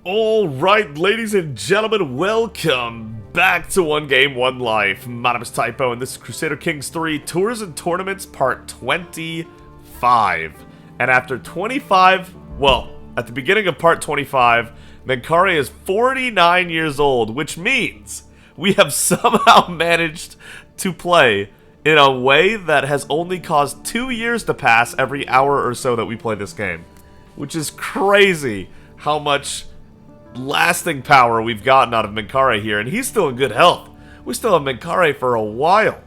Alright, ladies and gentlemen, welcome back to 1Game1Life. My name is Typo, and this is Crusader Kings 3 Tours and Tournaments Part 25. And after 25, well, at the beginning of Part 25, Menkaure is 49 years old, which means we have somehow managed to play in a way that has only caused 2 years to pass every hour or so that we play this game. Which is crazy how much lasting power we've gotten out of Menkaure here, and he's still in good health. We still have Menkaure for a while.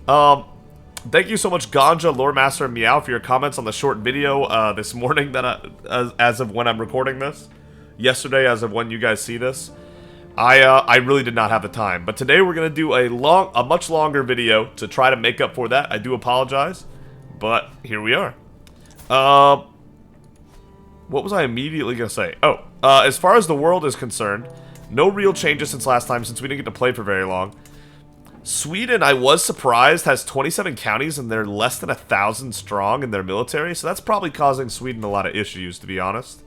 Thank you so much, Ganja, Lore Master, and Meow for your comments on the short video this morning that as of when I'm recording this. Yesterday, as of when you guys see this. I really did not have the time, but today we're gonna do a much longer video to try to make up for that. I do apologize, but here we are. What was I immediately gonna say? Oh, as far as the world is concerned, no real changes since last time, since we didn't get to play for very long. Sweden, I was surprised, has 27 counties and they're less than 1,000 strong in their military, so that's probably causing Sweden a lot of issues, to be honest.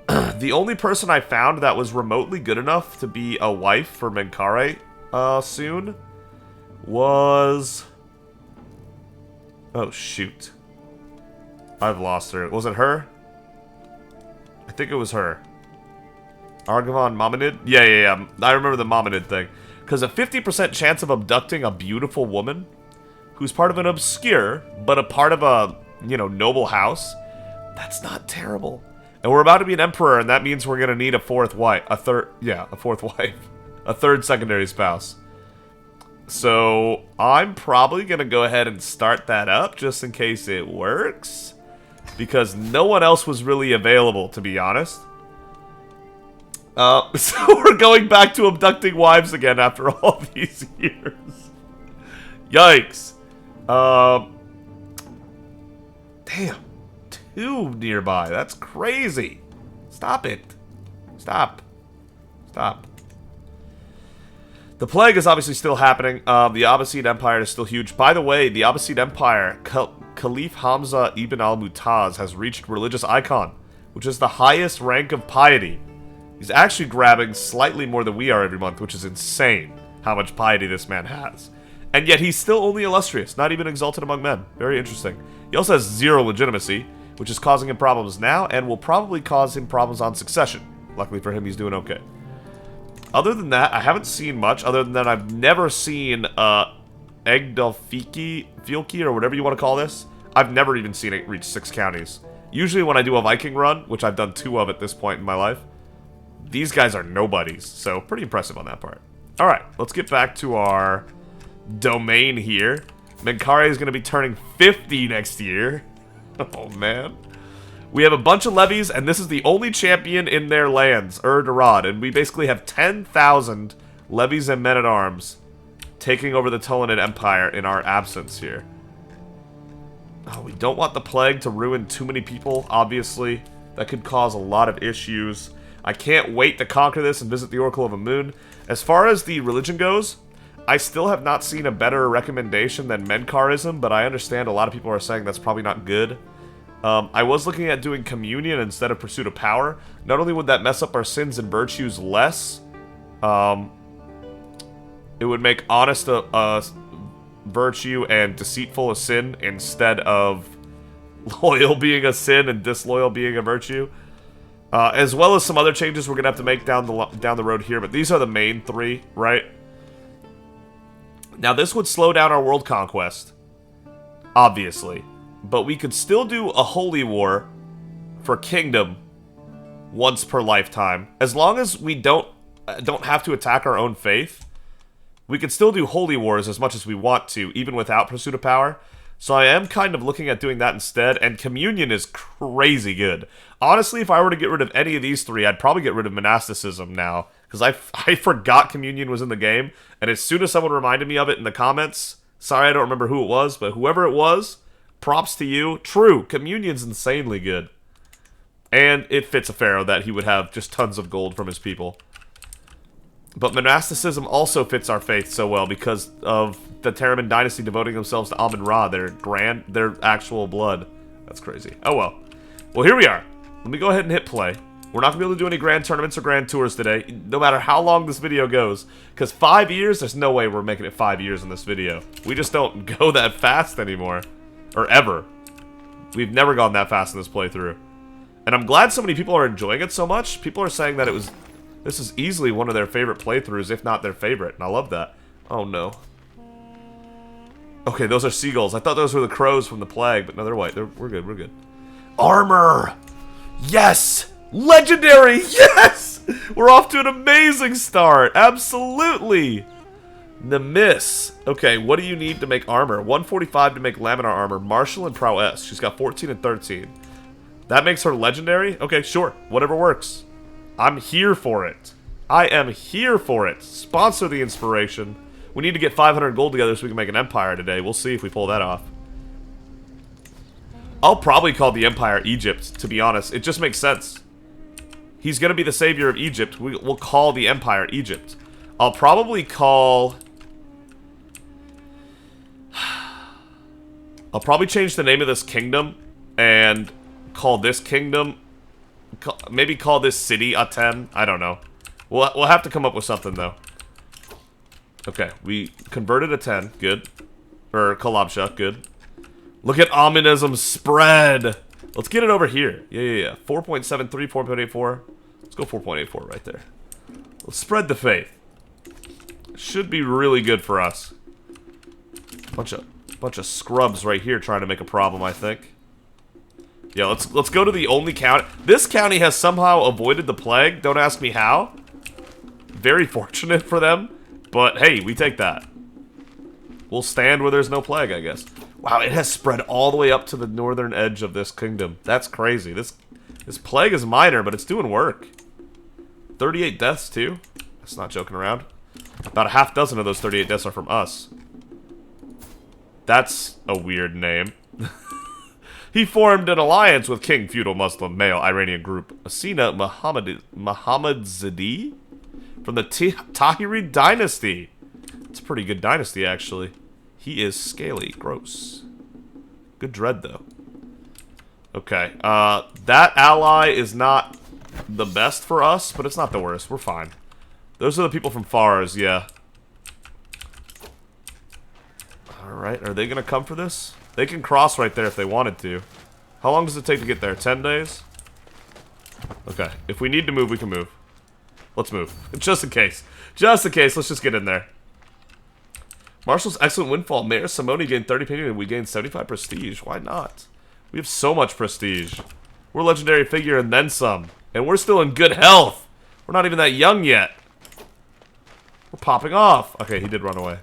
The only person I found that was remotely good enough to be a wife for Menkaure soon was... Oh, shoot. I've lost her. Was it her? I think it was her. Argavan Mamanid? Yeah. I remember the Mamanid thing. Because a 50% chance of abducting a beautiful woman who's part of an obscure, but a part of a, noble house. That's not terrible. And we're about to be an emperor, and that means we're going to need a fourth wife. A fourth wife. A third secondary spouse. So, I'm probably going to go ahead and start that up, just in case it works. Because no one else was really available, to be honest. So we're going back to abducting wives again after all these years. Yikes. Damn. 2 nearby. That's crazy. Stop it. Stop. The plague is obviously still happening. The Abbasid Empire is still huge. By the way, the Abbasid Empire, Caliph Hamza ibn al-Mu'taz has reached religious icon, which is the highest rank of piety. He's actually grabbing slightly more than we are every month, which is insane how much piety this man has. And yet he's still only illustrious, not even exalted among men. Very interesting. He also has 0 legitimacy, which is causing him problems now and will probably cause him problems on succession. Luckily for him, he's doing okay. Other than that, I haven't seen much, other than that I've never seen Egdalfiki, or whatever you want to call this. I've never even seen it reach 6 counties. Usually when I do a Viking run, which I've done 2 of at this point in my life, these guys are nobodies, so pretty impressive on that part. Alright, let's get back to our domain here. Menkaure is going to be turning 50 next year. Oh, man. We have a bunch of levies, and this is the only champion in their lands, Ur-Darad, and we basically have 10,000 levies and men-at-arms taking over the Tolenid Empire in our absence here. Oh, we don't want the plague to ruin too many people, obviously. That could cause a lot of issues. I can't wait to conquer this and visit the Oracle of Amun. As far as the religion goes, I still have not seen a better recommendation than Menkaurism, but I understand a lot of people are saying that's probably not good. I was looking at doing communion instead of pursuit of power. Not only would that mess up our sins and virtues less, it would make honest a virtue and deceitful a sin instead of loyal being a sin and disloyal being a virtue. As well as some other changes we're going to have to make down the road here, but these are the main 3, right? Now this would slow down our world conquest, obviously. But we could still do a holy war for kingdom once per lifetime. As long as we don't have to attack our own faith, we could still do holy wars as much as we want to, even without pursuit of power. So I am kind of looking at doing that instead, and communion is crazy good. Honestly, if I were to get rid of any of these 3, I'd probably get rid of monasticism now, because I forgot communion was in the game, and as soon as someone reminded me of it in the comments, sorry I don't remember who it was, but whoever it was, props to you. True, communion's insanely good. And it fits a pharaoh that he would have just tons of gold from his people. But monasticism also fits our faith so well because of the Teraman dynasty devoting themselves to Amun-Ra, their actual blood. That's crazy. Oh well. Well, here we are. Let me go ahead and hit play. We're not going to be able to do any grand tournaments or grand tours today, no matter how long this video goes. Because 5 years, there's no way we're making it 5 years in this video. We just don't go that fast anymore. Or ever. We've never gone that fast in this playthrough. And I'm glad so many people are enjoying it so much. People are saying that this is easily one of their favorite playthroughs, if not their favorite. And I love that. Oh, no. Okay, those are seagulls. I thought those were the crows from the plague, but no, they're white. We're good, we're good. Armor! Yes! Legendary! Yes! We're off to an amazing start. Absolutely! The miss. Okay, what do you need to make armor? 145 to make laminar armor. Martial and prowess. She's got 14 and 13. That makes her legendary? Okay, sure. Whatever works. I'm here for it. I am here for it. Sponsor the inspiration. We need to get 500 gold together so we can make an empire today. We'll see if we pull that off. I'll probably call the empire Egypt, to be honest. It just makes sense. He's going to be the savior of Egypt. We'll call the empire Egypt. I'll probably call... I'll probably change the name of this kingdom and call this kingdom... Maybe call this city Aten. I don't know. We'll have to come up with something, though. Okay, we converted a 10. Good. Or Kalabsha. Good. Look at Aminism spread. Let's get it over here. Yeah. 4.73, 4.84. Let's go 4.84 right there. Let's spread the faith. Should be really good for us. Bunch of scrubs right here trying to make a problem, I think. Yeah, let's go to the only county. This county has somehow avoided the plague. Don't ask me how. Very fortunate for them. But hey, we take that. We'll stand where there's no plague, I guess. Wow, it has spread all the way up to the northern edge of this kingdom. That's crazy. This plague is minor, but it's doing work. 38 deaths, too. That's not joking around. About a half dozen of those 38 deaths are from us. That's a weird name. He formed an alliance with King Feudal Muslim Male Iranian group Asina Muhammadzadeh from the Tahiri dynasty. It's a pretty good dynasty, actually. He is scaly. Gross. Good dread, though. Okay. That ally is not the best for us, but it's not the worst. We're fine. Those are the people from Fars, yeah. Alright, are they going to come for this? They can cross right there if they wanted to. How long does it take to get there? 10 days? Okay. If we need to move, we can move. Let's move. Just in case. Just in case, let's just get in there. Marshall's excellent windfall. Mayor Simone gained 30 opinion and we gained 75 prestige. Why not? We have so much prestige. We're a legendary figure and then some. And we're still in good health. We're not even that young yet. We're popping off. Okay, he did run away.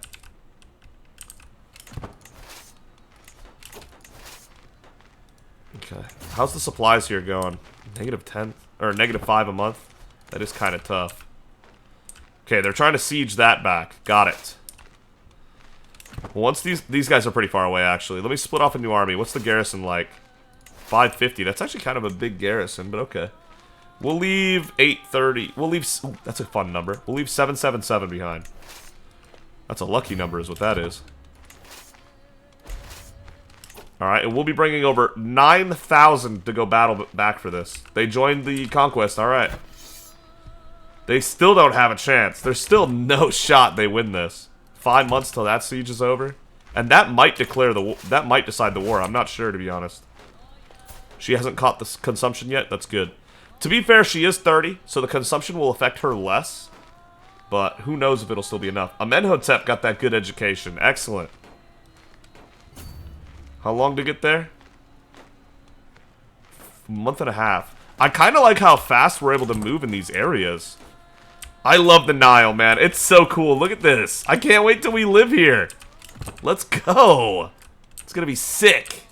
Okay. How's the supplies here going? -10 or -5 a month? That is kind of tough. Okay, they're trying to siege that back. Got it. Once these guys are pretty far away, actually. Let me split off a new army. What's the garrison like? 550. That's actually kind of a big garrison, but okay. We'll leave 830. We'll leave... Ooh, that's a fun number. We'll leave 777 behind. That's a lucky number is what that is. Alright, and we'll be bringing over 9,000 to go battle back for this. They joined the conquest, alright. They still don't have a chance. There's still no shot they win this. 5 months till that siege is over. And that might declare that might decide the war. I'm not sure, to be honest. She hasn't caught the consumption yet. That's good. To be fair, she is 30, so the consumption will affect her less. But who knows if it'll still be enough. Amenhotep got that good education. Excellent. How long to get there? A month and a half. I kind of like how fast we're able to move in these areas. I love the Nile, man. It's so cool. Look at this. I can't wait till we live here. Let's go. It's going to be sick.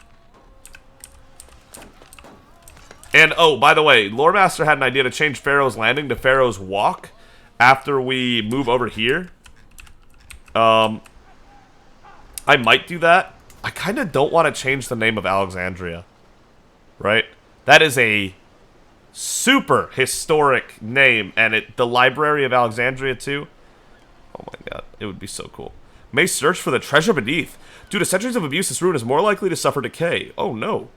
And, oh, by the way, Lore Master had an idea to change Pharaoh's Landing to Pharaoh's Walk after we move over here. I might do that. I kind of don't want to change the name of Alexandria. Right? That is a super historic name, and the Library of Alexandria too. Oh my god, it would be so cool. May search for the treasure beneath. Due to centuries of abuse, this ruin is more likely to suffer decay. Oh no.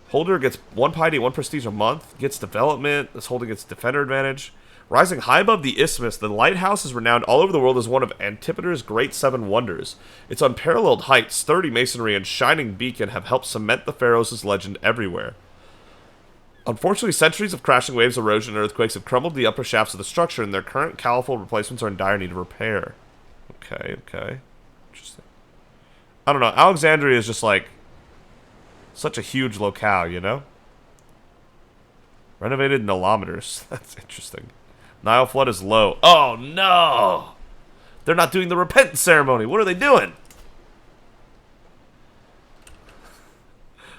Holder gets 1 piety, 1 prestige a month. Gets development. This holder gets defender advantage. Rising high above the isthmus, the lighthouse is renowned all over the world as one of Antipater's great 7 wonders. Its unparalleled height, sturdy masonry, and shining beacon have helped cement the Pharaohs' legend everywhere. Unfortunately, centuries of crashing waves, erosion, and earthquakes have crumbled the upper shafts of the structure, and their current caliphal replacements are in dire need of repair. Okay, okay. Interesting. I don't know. Alexandria is just like such a huge locale, you know? Renovated Nilometers. That's interesting. Nile flood is low. Oh, no! They're not doing the repentance ceremony. What are they doing?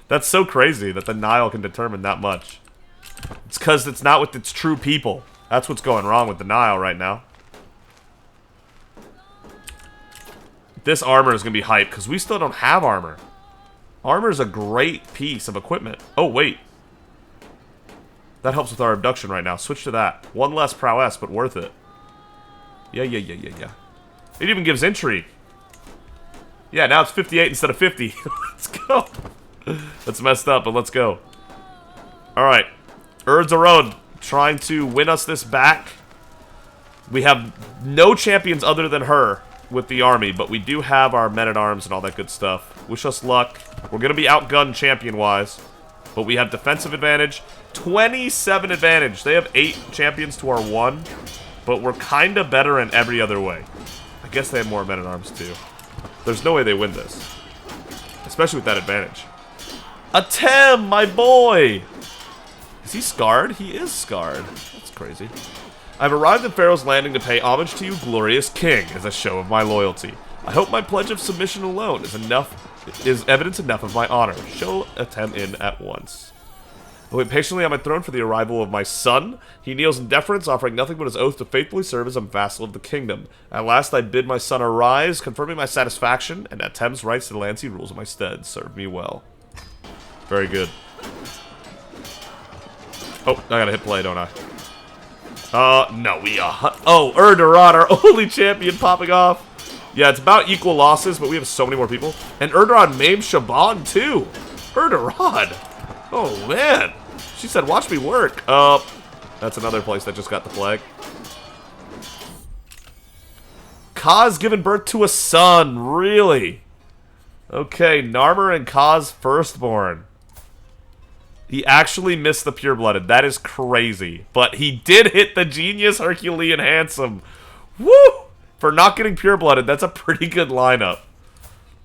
That's so crazy that the Nile can determine that much. It's because it's not with its true people. That's what's going wrong with the Nile right now. This armor is going to be hype because we still don't have armor. Armor is a great piece of equipment. Oh, wait. That helps with our abduction right now. Switch to that. 1 less prowess, but worth it. Yeah. It even gives intrigue. Yeah, now it's 58 instead of 50. Let's go. That's messed up, but let's go. Alright. Erdzarone trying to win us this back. We have no champions other than her with the army, but we do have our men-at-arms and all that good stuff. Wish us luck. We're going to be outgunned champion-wise, but we have defensive advantage. 27 advantage. They have 8 champions to our 1, but we're kind of better in every other way. I guess they have more men-at-arms too. There's no way they win this, especially with that advantage. Atem, my boy! Is he scarred? He is scarred. That's crazy. I've arrived at Pharaoh's Landing to pay homage to you, glorious king, as a show of my loyalty. I hope my pledge of submission alone is evidence enough of my honor. Show Atem in at once. I wait patiently on my throne for the arrival of my son. He kneels in deference, offering nothing but his oath to faithfully serve as a vassal of the kingdom. At last I bid my son arise, confirming my satisfaction, and Atem's rights to the lands he rules in my stead. Serve me well. Very good. Oh, I gotta hit play, don't I? No, oh, Erdogan, our only champion, popping off. Yeah, it's about equal losses, but we have so many more people. And Erdogan maimed Shaban, too. Erdogan. Oh, man. She said, watch me work. That's another place that just got the flag. Ka's given birth to a son. Really? Okay, Narmer and Ka's firstborn. He actually missed the pure-blooded. That is crazy. But he did hit the genius Herculean handsome. Woo! For not getting pure-blooded, that's a pretty good lineup.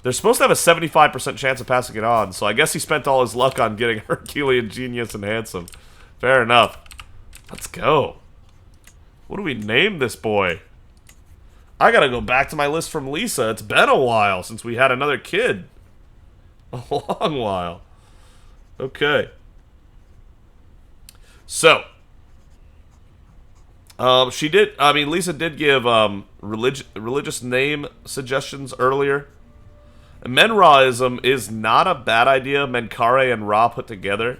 They're supposed to have a 75% chance of passing it on, so I guess he spent all his luck on getting Herculean genius and handsome. Fair enough. Let's go. What do we name this boy? I gotta go back to my list from Lisa. It's been a while since we had another kid. A long while. Okay. So, Lisa did give religious name suggestions earlier. Amun-Raism is not a bad idea. Menkaure and Ra put together.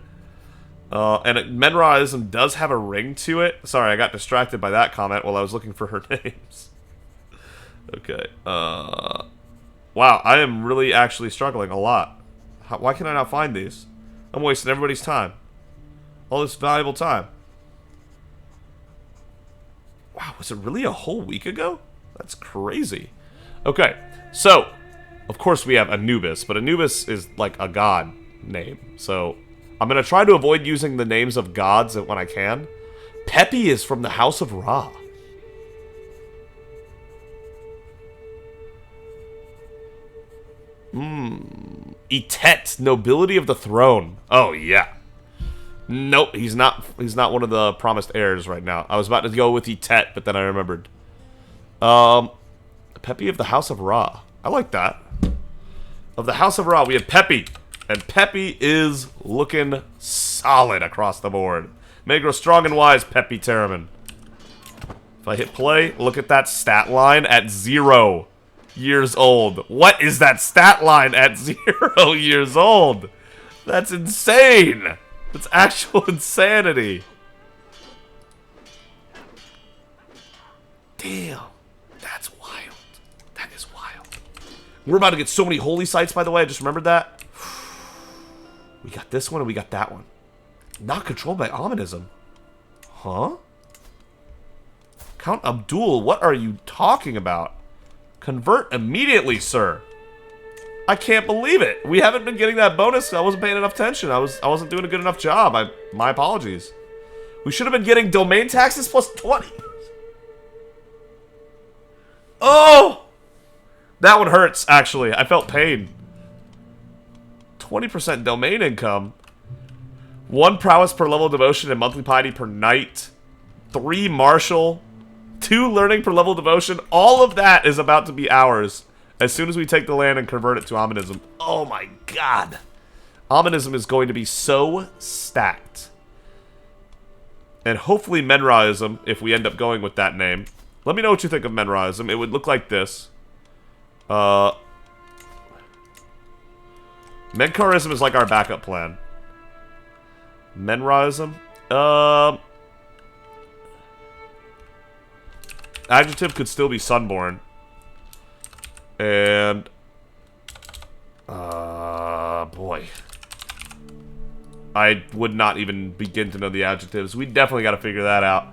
And Amun-Raism does have a ring to it. Sorry, I got distracted by that comment while I was looking for her names. Okay. Wow, I am really actually struggling a lot. Why can I not find these? I'm wasting everybody's time. All this valuable time. Wow, was it really a whole week ago? That's crazy. Okay, so, of course we have Anubis, but Anubis is like a god name. So, I'm going to try to avoid using the names of gods when I can. Pepi is from the House of Ra. Etet, nobility of the throne. Oh, yeah. Nope, he's not one of the promised heirs right now. I was about to go with Etet, but then I remembered. Pepi of the House of Ra. I like that. Of the House of Ra, we have Pepi. And Pepi is looking solid across the board. May grow strong and wise, Pepi Terriman. If I hit play, look at that stat line at 0 years old. What is that stat line at 0 years old? That's insane. That's actual insanity. Damn. That's wild. That is wild. We're about to get so many holy sites, by the way. I just remembered that. We got this one and we got that one. Not controlled by Amunism. Huh? Count Abdul, what are you talking about? Convert immediately, sir. I can't believe it. We haven't been getting that bonus. I wasn't paying enough attention. I wasn't doing a good enough job. My apologies. We should have been getting domain taxes plus 20. Oh! That one hurts, actually. I felt pain. 20% domain income. 1 prowess per level of devotion and monthly piety per night. 3 martial. 2 learning per level of devotion. All of that is about to be ours as soon as we take the land and convert it to Amunism. Oh my god. Amunism is going to be so stacked. And hopefully Menraism, if we end up going with that name. Let me know what you think of Menraism. It would look like this. Menkaurism is like our backup plan. Menraism? Adjective could still be Sunborn. And... boy. I would not even begin to know the adjectives. We definitely got to figure that out.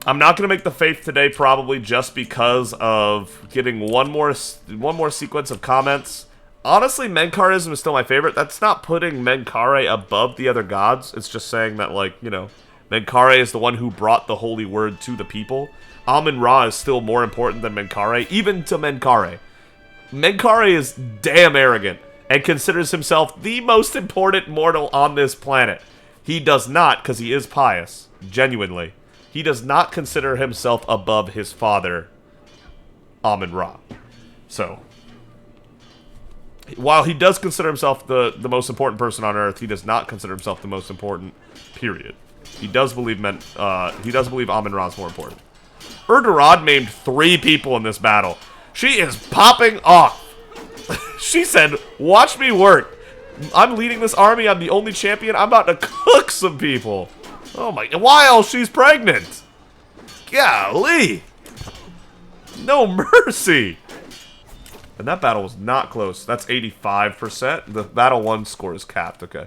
I'm not going to make the Faith today, probably just because of getting one more sequence of comments. Honestly, Menkaurism is still my favorite. That's not putting Menkaure above the other gods. It's just saying that, like, you know, Menkaure is the one who brought the holy word to the people. Amun-Ra is still more important than Menkaure, even to Menkaure. Menkaure is damn arrogant and considers himself the most important mortal on this planet. He does not, because he is pious, genuinely. He does not consider himself above his father, Amun-Ra. So, while he does consider himself the most important person on Earth, he does not consider himself the most important, period. He does believe Amun-Ra is more important. Erdorad maimed 3 people in this battle. She is popping off. She said, watch me work. I'm leading this army. I'm the only champion. I'm about to cook some people. Oh my, while she's pregnant. Golly. No mercy. And that battle was not close. That's 85%. The battle 1 score is capped. Okay.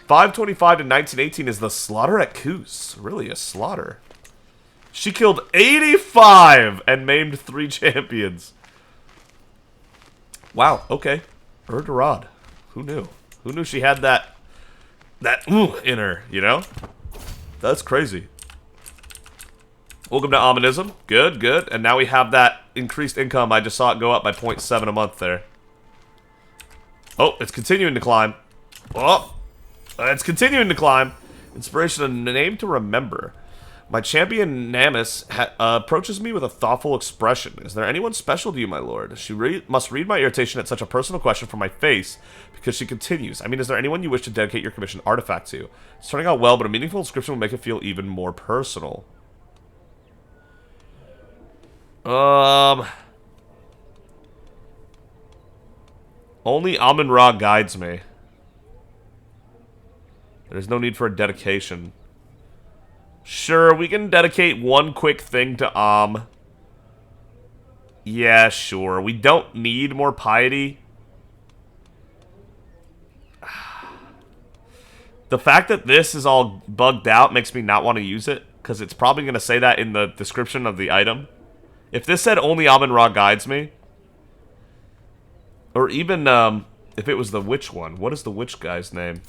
525 to 1918 is the slaughter at Kus. Really a slaughter. She killed 85 and maimed 3 champions. Wow, okay. Erdorad. Who knew? Who knew she had that ooh in her, you know? That's crazy. Welcome to Amunism. Good, good. And now we have that increased income. I just saw it go up by 0.7 a month there. Oh, it's continuing to climb. Oh, it's continuing to climb. Inspiration, a name to remember. My champion Namus approaches me with a thoughtful expression. Is there anyone special to you, my lord? She must read my irritation at such a personal question from my face, because she continues. I mean, is there anyone you wish to dedicate your commissioned artifact to? It's turning out well, but a meaningful description will make it feel even more personal. Only Amun-Ra guides me. There's no need for a dedication. Sure, we can dedicate one quick thing to Am. Yeah, sure. We don't need more piety. The fact that this is all bugged out makes me not want to use it, because it's probably going to say that in the description of the item. If this said only Amun-Ra guides me, or even if it was the witch one. What is the witch guy's name?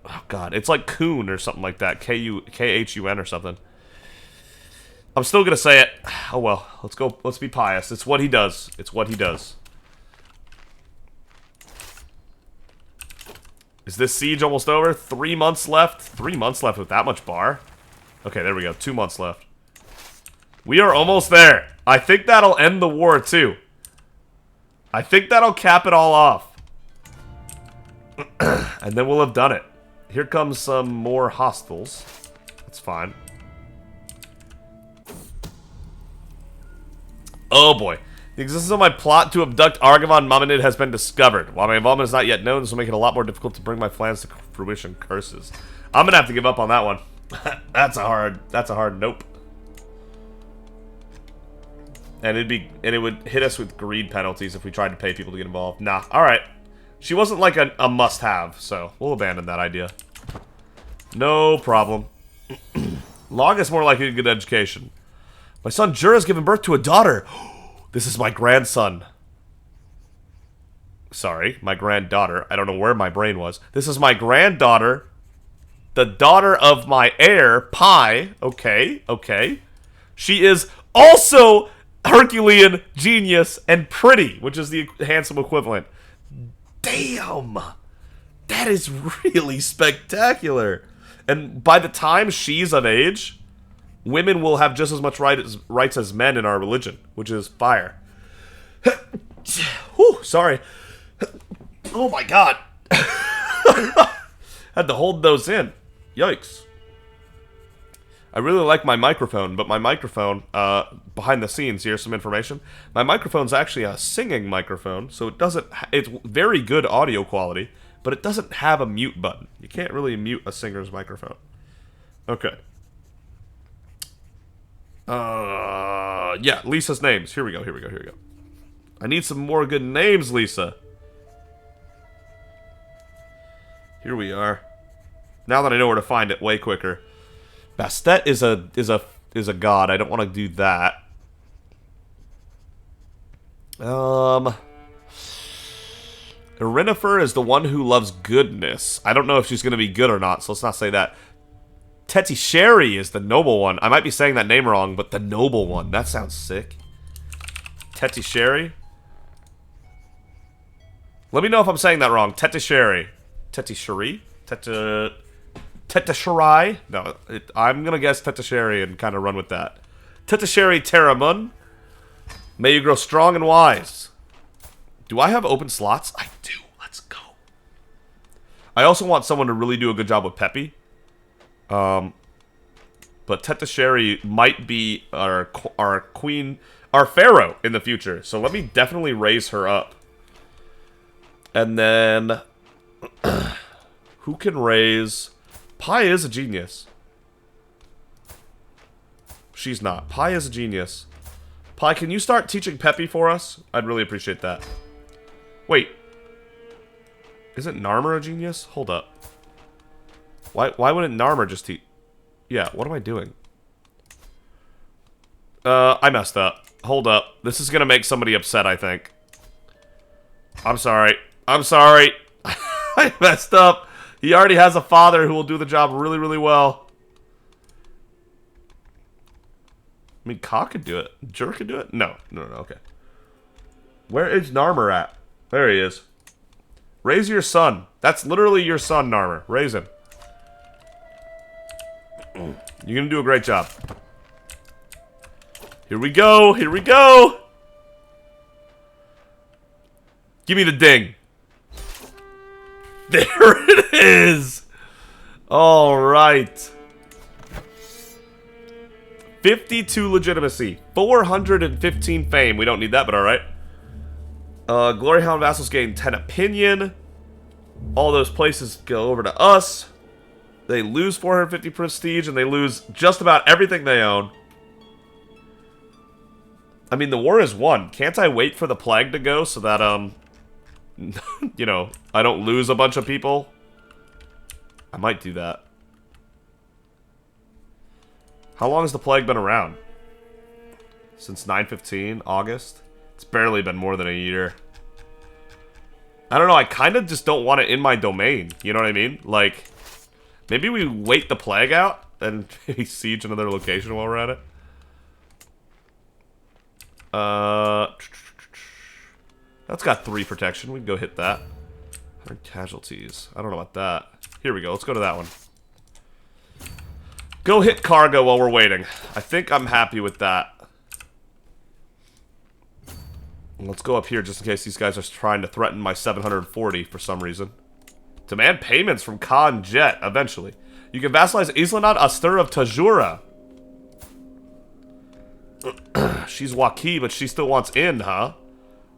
Oh god, it's like Kun or something like that. K-H-U-N or something. I'm still gonna say it. Oh well, let's go. Let's be pious. It's what he does. It's what he does. Is this siege almost over? 3 months left? 3 months left with that much bar? Okay, there we go. 2 months left. We are almost there. I think that'll end the war, too. I think that'll cap it all off. And then we'll have done it. Here comes some more hostiles. That's fine. Oh boy. The existence of my plot to abduct Argavan Mamanid has been discovered. While my involvement is not yet known, this will make it a lot more difficult to bring my plans to fruition. Curses. I'm gonna have to give up on that one. That's a hard nope. And it would hit us with greed penalties if we tried to pay people to get involved. Nah, alright. She wasn't like a must-have, so we'll abandon that idea. No problem. Log is more likely to get education. My son Jura's given birth to a daughter. This is my grandson. Sorry, my granddaughter. I don't know where my brain was. This is my granddaughter. The daughter of my heir, Pi. Okay, okay. She is also Herculean, genius, and pretty, which is the handsome equivalent. Damn! That is really spectacular. And by the time she's of age, women will have just as much rights as men in our religion, which is fire. Whew, sorry. Oh my god. Had to hold those in. Yikes. I really like my microphone, but my microphone, behind the scenes, here's some information. My microphone's actually a singing microphone, so it doesn't, it's very good audio quality, but it doesn't have a mute button. You can't really mute a singer's microphone. Okay. Yeah, Lisa's names. Here we go, here we go, here we go. I need some more good names, Lisa. Here we are. Now that I know where to find it way quicker. Bastet is a god. I don't want to do that. Irinifer is the one who loves goodness. I don't know if she's going to be good or not, so let's not say that. Tetisheri is the noble one. I might be saying that name wrong, but the noble one. That sounds sick. Tetisheri? Let me know if I'm saying that wrong. Tetisheri. Tetisheri? Tetisheri? No, I'm going to guess Tetisheri and kind of run with that. Tetisheri Teramun. May you grow strong and wise. Do I have open slots? I do. Let's go. I also want someone to really do a good job with Peppy. But Tetisheri might be our queen, our pharaoh in the future. So let me definitely raise her up. And then... who can raise... Pi is a genius. She's not. Pi is a genius. Pi, can you start teaching Peppy for us? I'd really appreciate that. Wait. Isn't Narmer a genius? Hold up. Why wouldn't Narmer just teach... Yeah, what am I doing? I messed up. Hold up. This is gonna make somebody upset, I think. I'm sorry. I'm sorry. I messed up. He already has a father who will do the job really, really well. I mean, Ka could do it. Jur could do it? No. No, okay. Where is Narmer at? There he is. Raise your son. That's literally your son, Narmer. Raise him. You're gonna do a great job. Here we go. Here we go. Give me the ding. There it is! Alright. 52 legitimacy. 415 fame. We don't need that, but alright. Glory Hound vassals gain 10 opinion. All those places go over to us. They lose 450 prestige, and they lose just about everything they own. I mean, the war is won. Can't I wait for the plague to go so that, you know, I don't lose a bunch of people? I might do that. How long has the plague been around? Since 9/15, August? It's barely been more than a year. I don't know, I kind of just don't want it in my domain. You know what I mean? Like, maybe we wait the plague out and maybe siege another location while we're at it. That's got 3 protection. We can go hit that. 100 casualties. I don't know about that. Here we go. Let's go to that one. Go hit cargo while we're waiting. I think I'm happy with that. Let's go up here just in case these guys are trying to threaten my 740 for some reason. Demand payments from Khan Jet eventually. You can vassalize Islanad Astur of Tajura. She's Waki, but she still wants in, huh?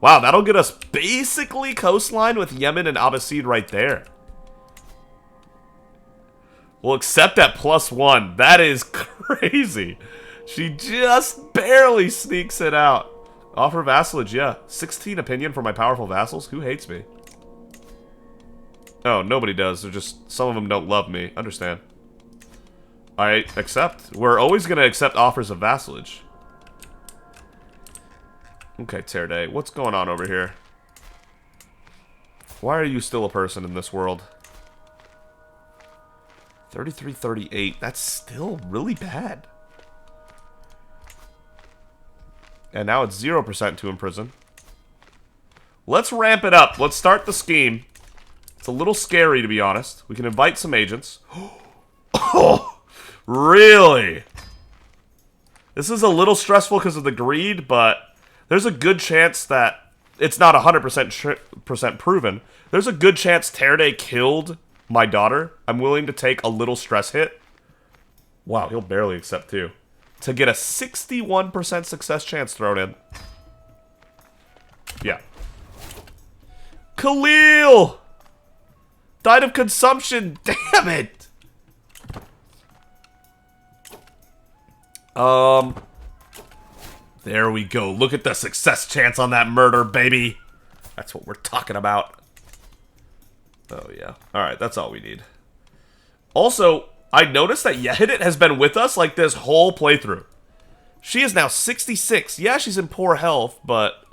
Wow, that'll get us basically coastline with Yemen and Abbasid right there. We'll accept at +1. That is crazy. She just barely sneaks it out. Offer vassalage, yeah. 16 opinion for my powerful vassals? Who hates me? Oh, nobody does. They're just... Some of them don't love me. Understand. I accept. We're always going to accept offers of vassalage. Okay, Terde. What's going on over here? Why are you still a person in this world? 33-38. That's still really bad. And now it's 0% to imprison. Let's ramp it up. Let's start the scheme. It's a little scary, to be honest. We can invite some agents. Oh, really? This is a little stressful because of the greed, but there's a good chance that it's not 100% proven. There's a good chance Terde killed my daughter. I'm willing to take a little stress hit. Wow, he'll barely accept too. To get a 61% success chance thrown in. Yeah. Khalil! Died of consumption! Damn it! There we go. Look at the success chance on that murder, baby. That's what we're talking about. Oh, yeah. Alright, that's all we need. Also, I noticed that Yehidit has been with us, like, this whole playthrough. She is now 66. Yeah, she's in poor health, but...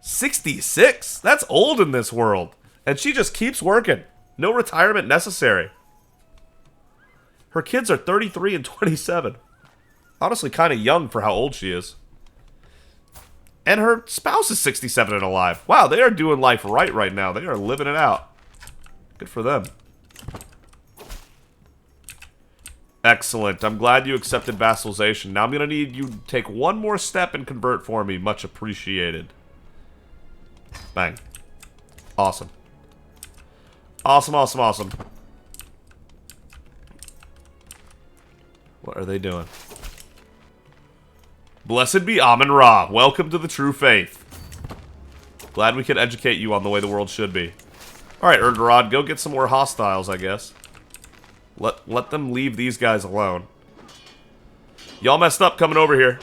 66? That's old in this world. And she just keeps working. No retirement necessary. Her kids are 33 and 27. Honestly, kind of young for how old she is. And her spouse is 67 and alive. Wow, they are doing life right now. They are living it out. Good for them. Excellent. I'm glad you accepted vassalization. Now I'm going to need you to take one more step and convert for me. Much appreciated. Bang. Awesome. Awesome, awesome, awesome. What are they doing? Blessed be Amun-Ra. Welcome to the true faith. Glad we could educate you on the way the world should be. Alright, Erdorod, go get some more hostiles, I guess. Let them leave these guys alone. Y'all messed up coming over here.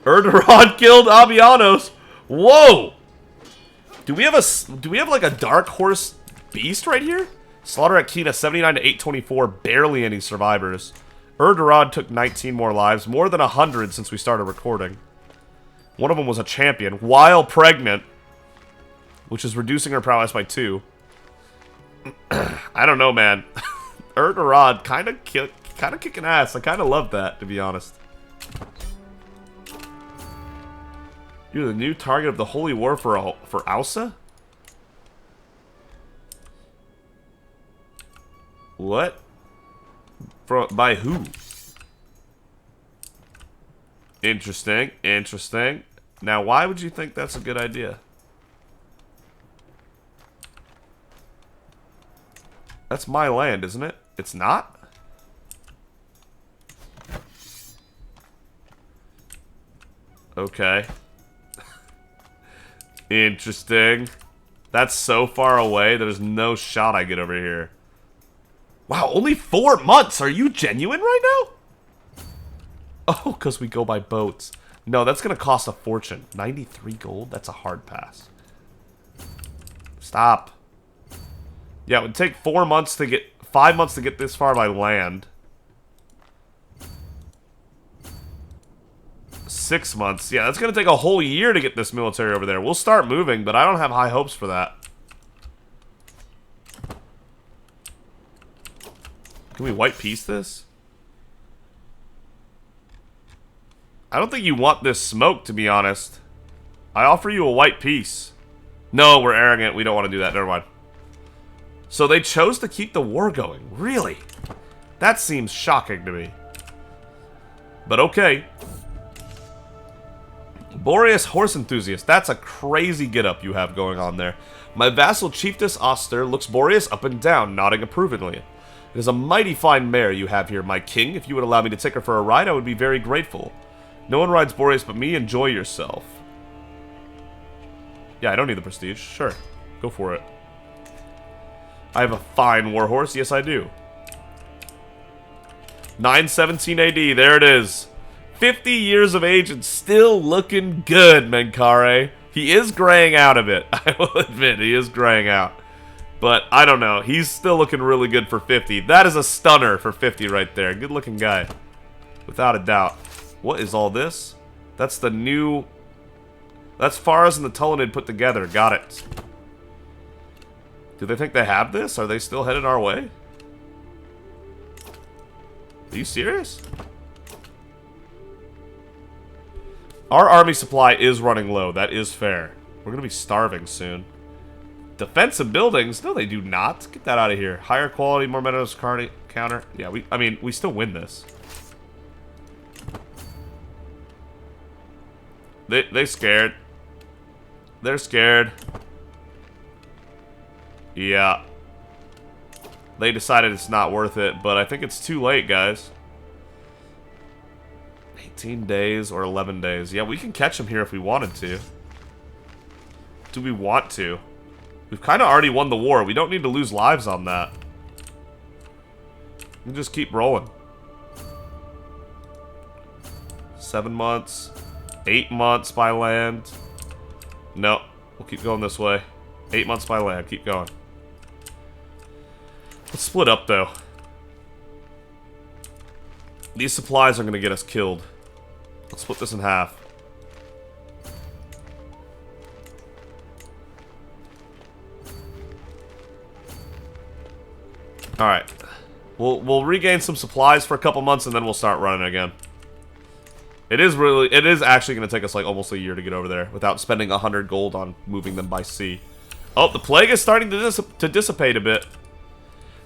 Erdorod killed Abianos. Whoa! Do we have like a dark horse beast right here? Slaughter at Kina 79 to 824, barely any survivors. Erdorod took 19 more lives, more than 100 since we started recording. One of them was a champion, while pregnant, which is reducing her prowess by 2. I don't know, man. Erdorod kind of kicking ass. I kind of love that, to be honest. You're the new target of the holy war for Ausa? What? By who? Interesting, interesting. Now, why would you think that's a good idea? That's my land, isn't it? It's not? Okay. Interesting. That's so far away, there's no shot I get over here. Wow, only 4 months! Are you genuine right now? Oh, because we go by boats. No, that's going to cost a fortune. 93 gold? That's a hard pass. Stop. Yeah, it would take 4 months to get... 5 months to get this far by land. 6 months. Yeah, that's going to take a whole year to get this military over there. We'll start moving, but I don't have high hopes for that. Can we white peace this? I don't think you want this smoke, to be honest. I offer you a white peace. No, we're arrogant. We don't want to do that. Never mind. So they chose to keep the war going. Really? That seems shocking to me. But okay. Boreas Horse Enthusiast. That's a crazy get-up you have going on there. My vassal Chiefess Oster looks Boreas up and down, nodding approvingly. It is a mighty fine mare you have here, my king. If you would allow me to take her for a ride, I would be very grateful. No one rides Boreas but me. Enjoy yourself. Yeah, I don't need the prestige. Sure. Go for it. I have a fine warhorse. Yes, I do. 917 AD. There it is. 50 years of age and still looking good, Menkaure. He is graying out a bit. I will admit, he is graying out. But, I don't know. He's still looking really good for 50. That is a stunner for 50 right there. Good looking guy. Without a doubt. What is all this? That's the new... That's Faraz and the Tullanid put together. Got it. Do they think they have this? Are they still headed our way? Are you serious? Our army supply is running low. That is fair. We're going to be starving soon. Defensive buildings? No, they do not. Get that out of here. Higher quality, more meadows counter. Yeah, I mean, we still win this. They scared. They're scared. Yeah. They decided it's not worth it, but I think it's too late, guys. 18 days or 11 days. Yeah, we can catch them here if we wanted to. Do we want to? We've kind of already won the war. We don't need to lose lives on that. We can just keep rolling. 7 months. 8 months by land. No, we'll keep going this way. 8 months by land. Keep going. Let's split up, though. These supplies are going to get us killed. Let's split this in half. Alright. We'll regain some supplies for a couple months and then we'll start running again. It is actually going to take us like almost a year to get over there without spending 100 gold on moving them by sea. Oh, the plague is starting to dissipate a bit.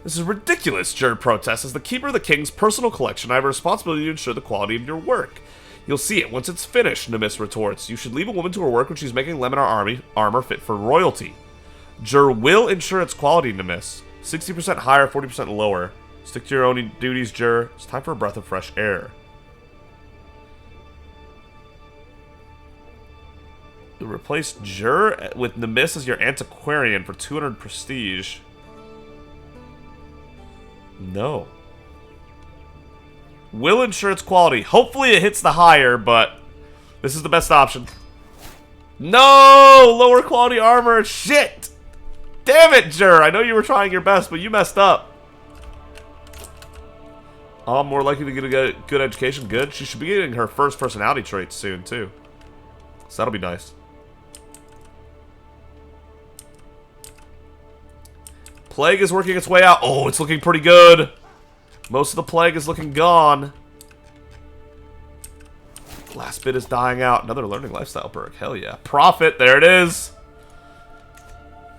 This is ridiculous, Jerd protests. As the keeper of the king's personal collection, I have a responsibility to ensure the quality of your work. You'll see it once it's finished, Nemis retorts. You should leave a woman to her work when she's making Leminar armor fit for royalty. Jur will ensure its quality, Nemis. 60% higher, 40% lower. Stick to your own duties, Jur. It's time for a breath of fresh air. You replace Jur with Nemis as your antiquarian for 200 prestige. No. Will ensure its quality. Hopefully it hits the higher, but this is the best option. No! Lower quality armor. Shit! Damn it, Jur! I know you were trying your best, but you messed up. Oh, I'm more likely to get a good education. Good. She should be getting her first personality traits soon, too. So that'll be nice. Plague is working its way out. Oh, it's looking pretty good. Most of the plague is looking gone. Last bit is dying out. Another learning lifestyle perk. Hell yeah. Profit. There it is.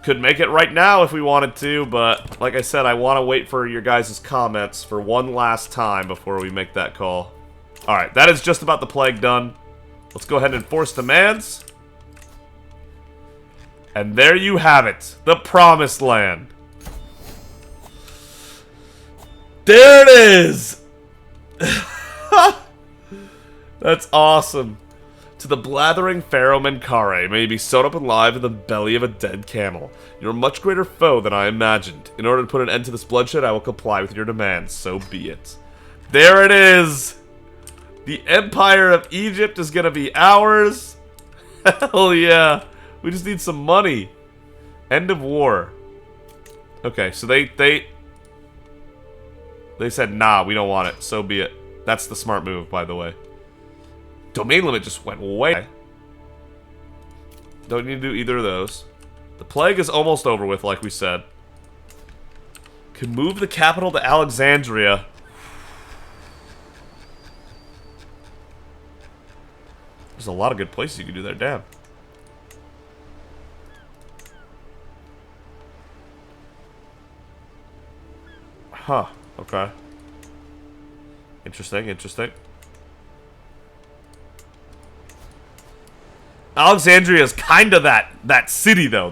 Could make it right now if we wanted to, but like I said, I want to wait for your guys' comments for one last time before we make that call. Alright, that is just about the plague done. Let's go ahead and enforce demands. And there you have it. The Promised Land. There it is! That's awesome. To the blathering pharaoh Menkaure, may you be sewn up alive in the belly of a dead camel. You're a much greater foe than I imagined. In order to put an end to this bloodshed, I will comply with your demands. So be it. There it is! The Empire of Egypt is gonna be ours. Hell yeah. We just need some money. End of war. Okay, so they said, nah, we don't want it. So be it. That's the smart move, by the way. Domain limit just went way. Don't need to do either of those. The plague is almost over with, like we said. Can move the capital to Alexandria. There's a lot of good places you can do there, damn. Huh, okay. Interesting, interesting. Alexandria is kind of that city, though.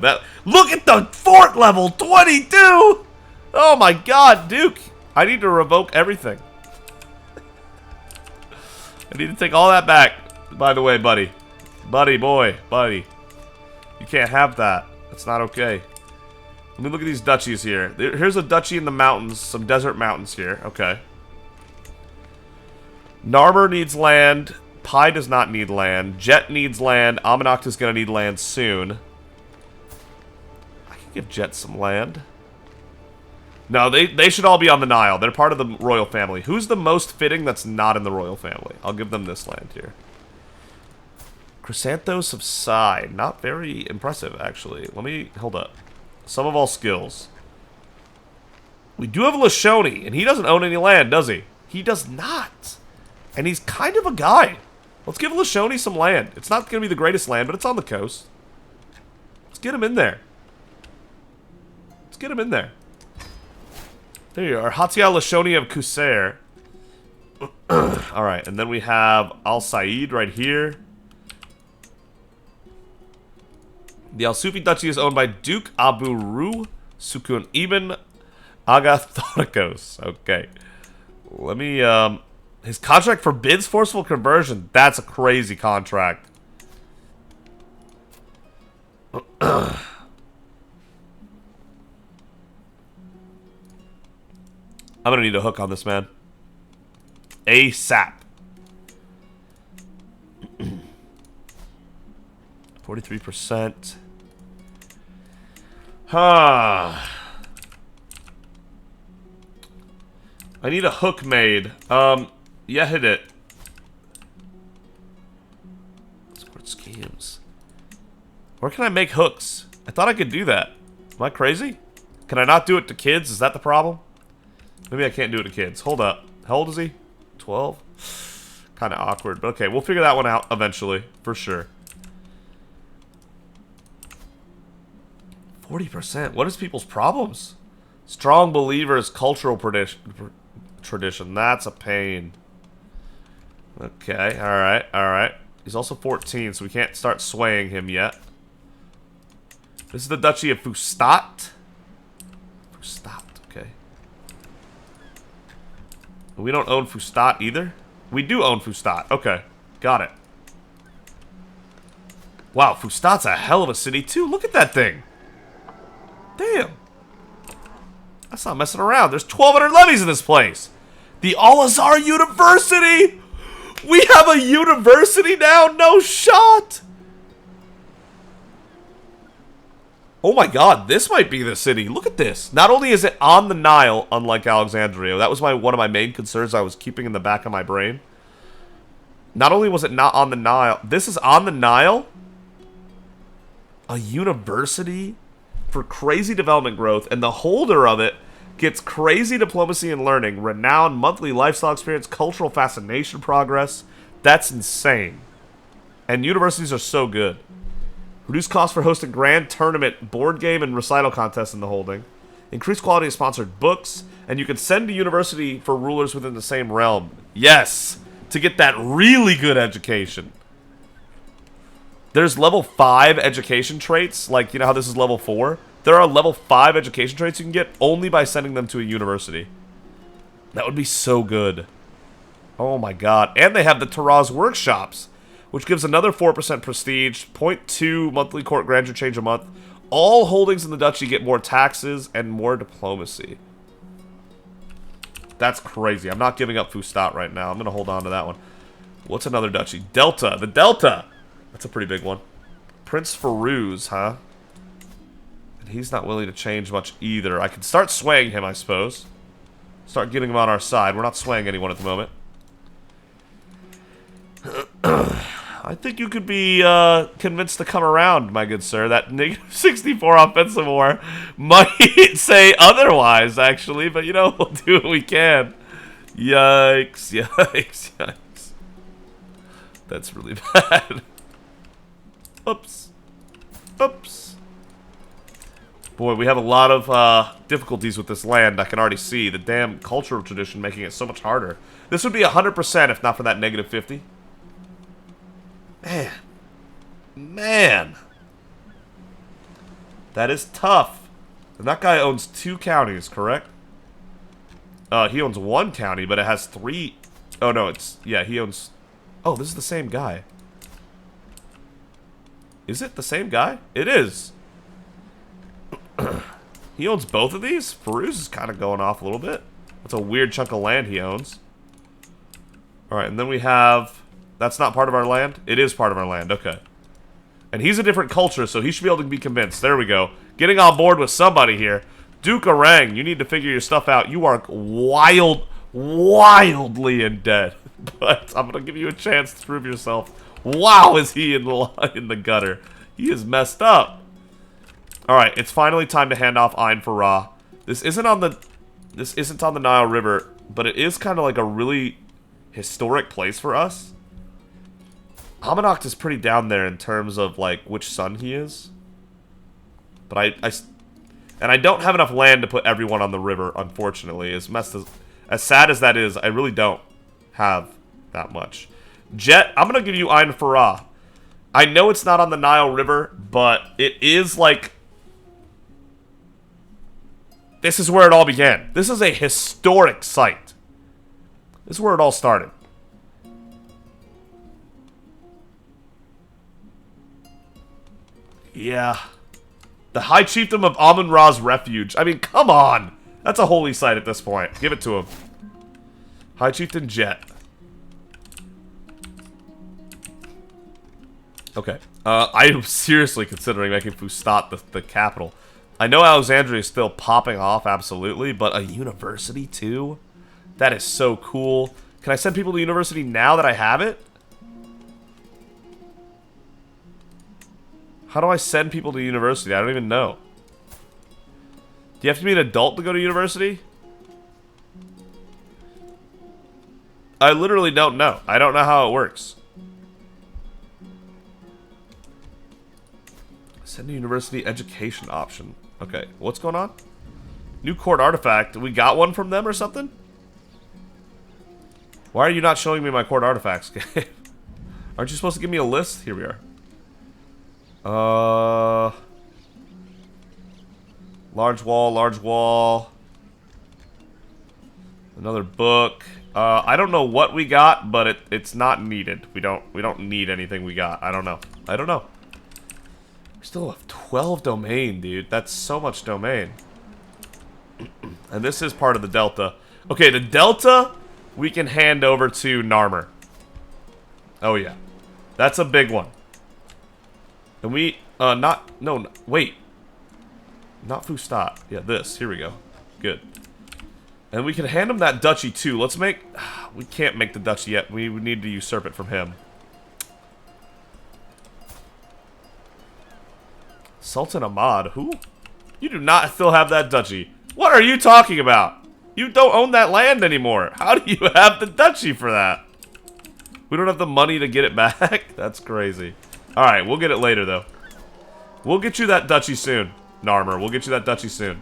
Look at the fort level, 22! Oh my god, Duke. I need to revoke everything. I need to take all that back. By the way, buddy. Buddy, boy, buddy. You can't have that. That's not okay. Let me look at these duchies here. Here's a duchy in the mountains. Some desert mountains here. Okay. Narmer needs land. Pi does not need land. Jet needs land. Amun-Ra is going to need land soon. I can give Jet some land. No, they should all be on the Nile. They're part of the royal family. Who's the most fitting that's not in the royal family? I'll give them this land here. Chrysanthos of Psy. Not very impressive, actually. Let me... Hold up. Sum of all skills. We do have Lashoni, and he doesn't own any land, does he? He does not. And he's kind of a guy. Let's give Lashoni some land. It's not going to be the greatest land, but it's on the coast. Let's get him in there. Let's get him in there. There you are. Hatia Lashoni of Crusader. Alright, and then we have Al Said right here. The Al Sufi Duchy is owned by Duke Abu-Ru Sukun Ibn Agathorikos. Okay. Let me, his contract forbids forceful conversion. That's a crazy contract. I'm gonna need a hook on this, man. ASAP. 43%. Huh. I need a hook made. Yeah, hit it. Squirt schemes. Where can I make hooks? I thought I could do that. Am I crazy? Can I not do it to kids? Is that the problem? Maybe I can't do it to kids. Hold up. How old is he? 12? Kind of awkward, but okay. We'll figure that one out eventually, for sure. 40%. What is people's problems? Strong believers, cultural tradition. That's a pain. Okay, alright, alright. He's also 14, so we can't start swaying him yet. This is the Duchy of Fustat. Fustat, okay. We don't own Fustat either? We do own Fustat. Okay, got it. Wow, Fustat's a hell of a city too. Look at that thing. Damn. That's not messing around. There's 1,200 levies in this place. The Al-Azhar University! We have a university now? No shot! Oh my god, this might be the city. Look at this. Not only is it on the Nile, unlike Alexandria, that was one of my main concerns I was keeping in the back of my brain. Not only was it not on the Nile, this is on the Nile? A university for crazy development growth, and the holder of it gets crazy diplomacy and learning, renowned monthly lifestyle experience, cultural fascination progress. That's insane. And universities are so good. Reduce costs for hosting grand tournament, board game, and recital contests in the holding. Increase quality of sponsored books. And you can send to university for rulers within the same realm. Yes! To get that really good education. There's level 5 education traits. Like, you know how this is level 4? There are level 5 education traits you can get only by sending them to a university. That would be so good. Oh my god. And they have the Taraz workshops, which gives another 4% prestige, 0.2 monthly court grandeur change a month. All holdings in the duchy get more taxes and more diplomacy. That's crazy. I'm not giving up Fustat right now. I'm going to hold on to that one. What's another duchy? Delta. The Delta! That's a pretty big one. Prince Firuz, huh? And he's not willing to change much either. I can start swaying him, I suppose. Start getting him on our side. We're not swaying anyone at the moment. I think you could be convinced to come around, my good sir. That negative 64 offensive war might say otherwise, actually. But, you know, we'll do what we can. Yikes, yikes, yikes. That's really bad. Oops. Oops. Boy, we have a lot of difficulties with this land. I can already see the damn cultural tradition making it so much harder. This would be 100% if not for that negative 50. Man. Man. That is tough. And that guy owns 2 counties, correct? He owns 1 county, but it has 3... Oh, no, it's... Yeah, he owns... Oh, this is the same guy. Is it the same guy? It is. He owns both of these? Firuz is kind of going off a little bit. That's a weird chunk of land he owns. Alright, and then we have... That's not part of our land? It is part of our land, okay. And he's a different culture, so he should be able to be convinced. There we go. Getting on board with somebody here. Duke Orang, you need to figure your stuff out. You are wildly in debt. But I'm going to give you a chance to prove yourself. Wow, is he in the gutter. He is messed up. Alright, it's finally time to hand off Amun-Ra. This isn't on the Nile River, but it is kind of like a really historic place for us. Amun-Ra is pretty down there in terms of, like, which son he is. But I don't have enough land to put everyone on the river, unfortunately. As sad as that is, I really don't have that much. Jet, I'm going to give you Amun-Ra. I know it's not on the Nile River, but it is, like... This is where it all began. This is a historic site. This is where it all started. Yeah. The High Chiefdom of Amun-Ra's Refuge. I mean, come on. That's a holy site at this point. Give it to him. High Chieftain Jet. Okay. I am seriously considering making Fustat the capital. I know Alexandria is still popping off, absolutely, but a university too? That is so cool. Can I send people to university now that I have it? How do I send people to university? I don't even know. Do you have to be an adult to go to university? I literally don't know. I don't know how it works. Send to university education option. Okay, what's going on? New court artifact. We got one from them or something? Why are you not showing me my court artifacts? Aren't you supposed to give me a list? Here we are. Large wall. Another book. I don't know what we got, but it's not needed. We don't need anything we got. I don't know. We still have 12 domain, dude. That's so much domain. And this is part of the Delta. Okay, the Delta we can hand over to Narmer. Oh yeah. That's a big one. And we, wait. Not Fustat. Yeah, this. Here we go. Good. And we can hand him that duchy, too. Let's make... We can't make the duchy yet. We need to usurp it from him. Sultan Ahmad. Who? You do not still have that duchy. What are you talking about? You don't own that land anymore. How do you have the duchy for that? We don't have the money to get it back? That's crazy. Alright, we'll get it later, though. We'll get you that duchy soon, Narmer. We'll get you that duchy soon.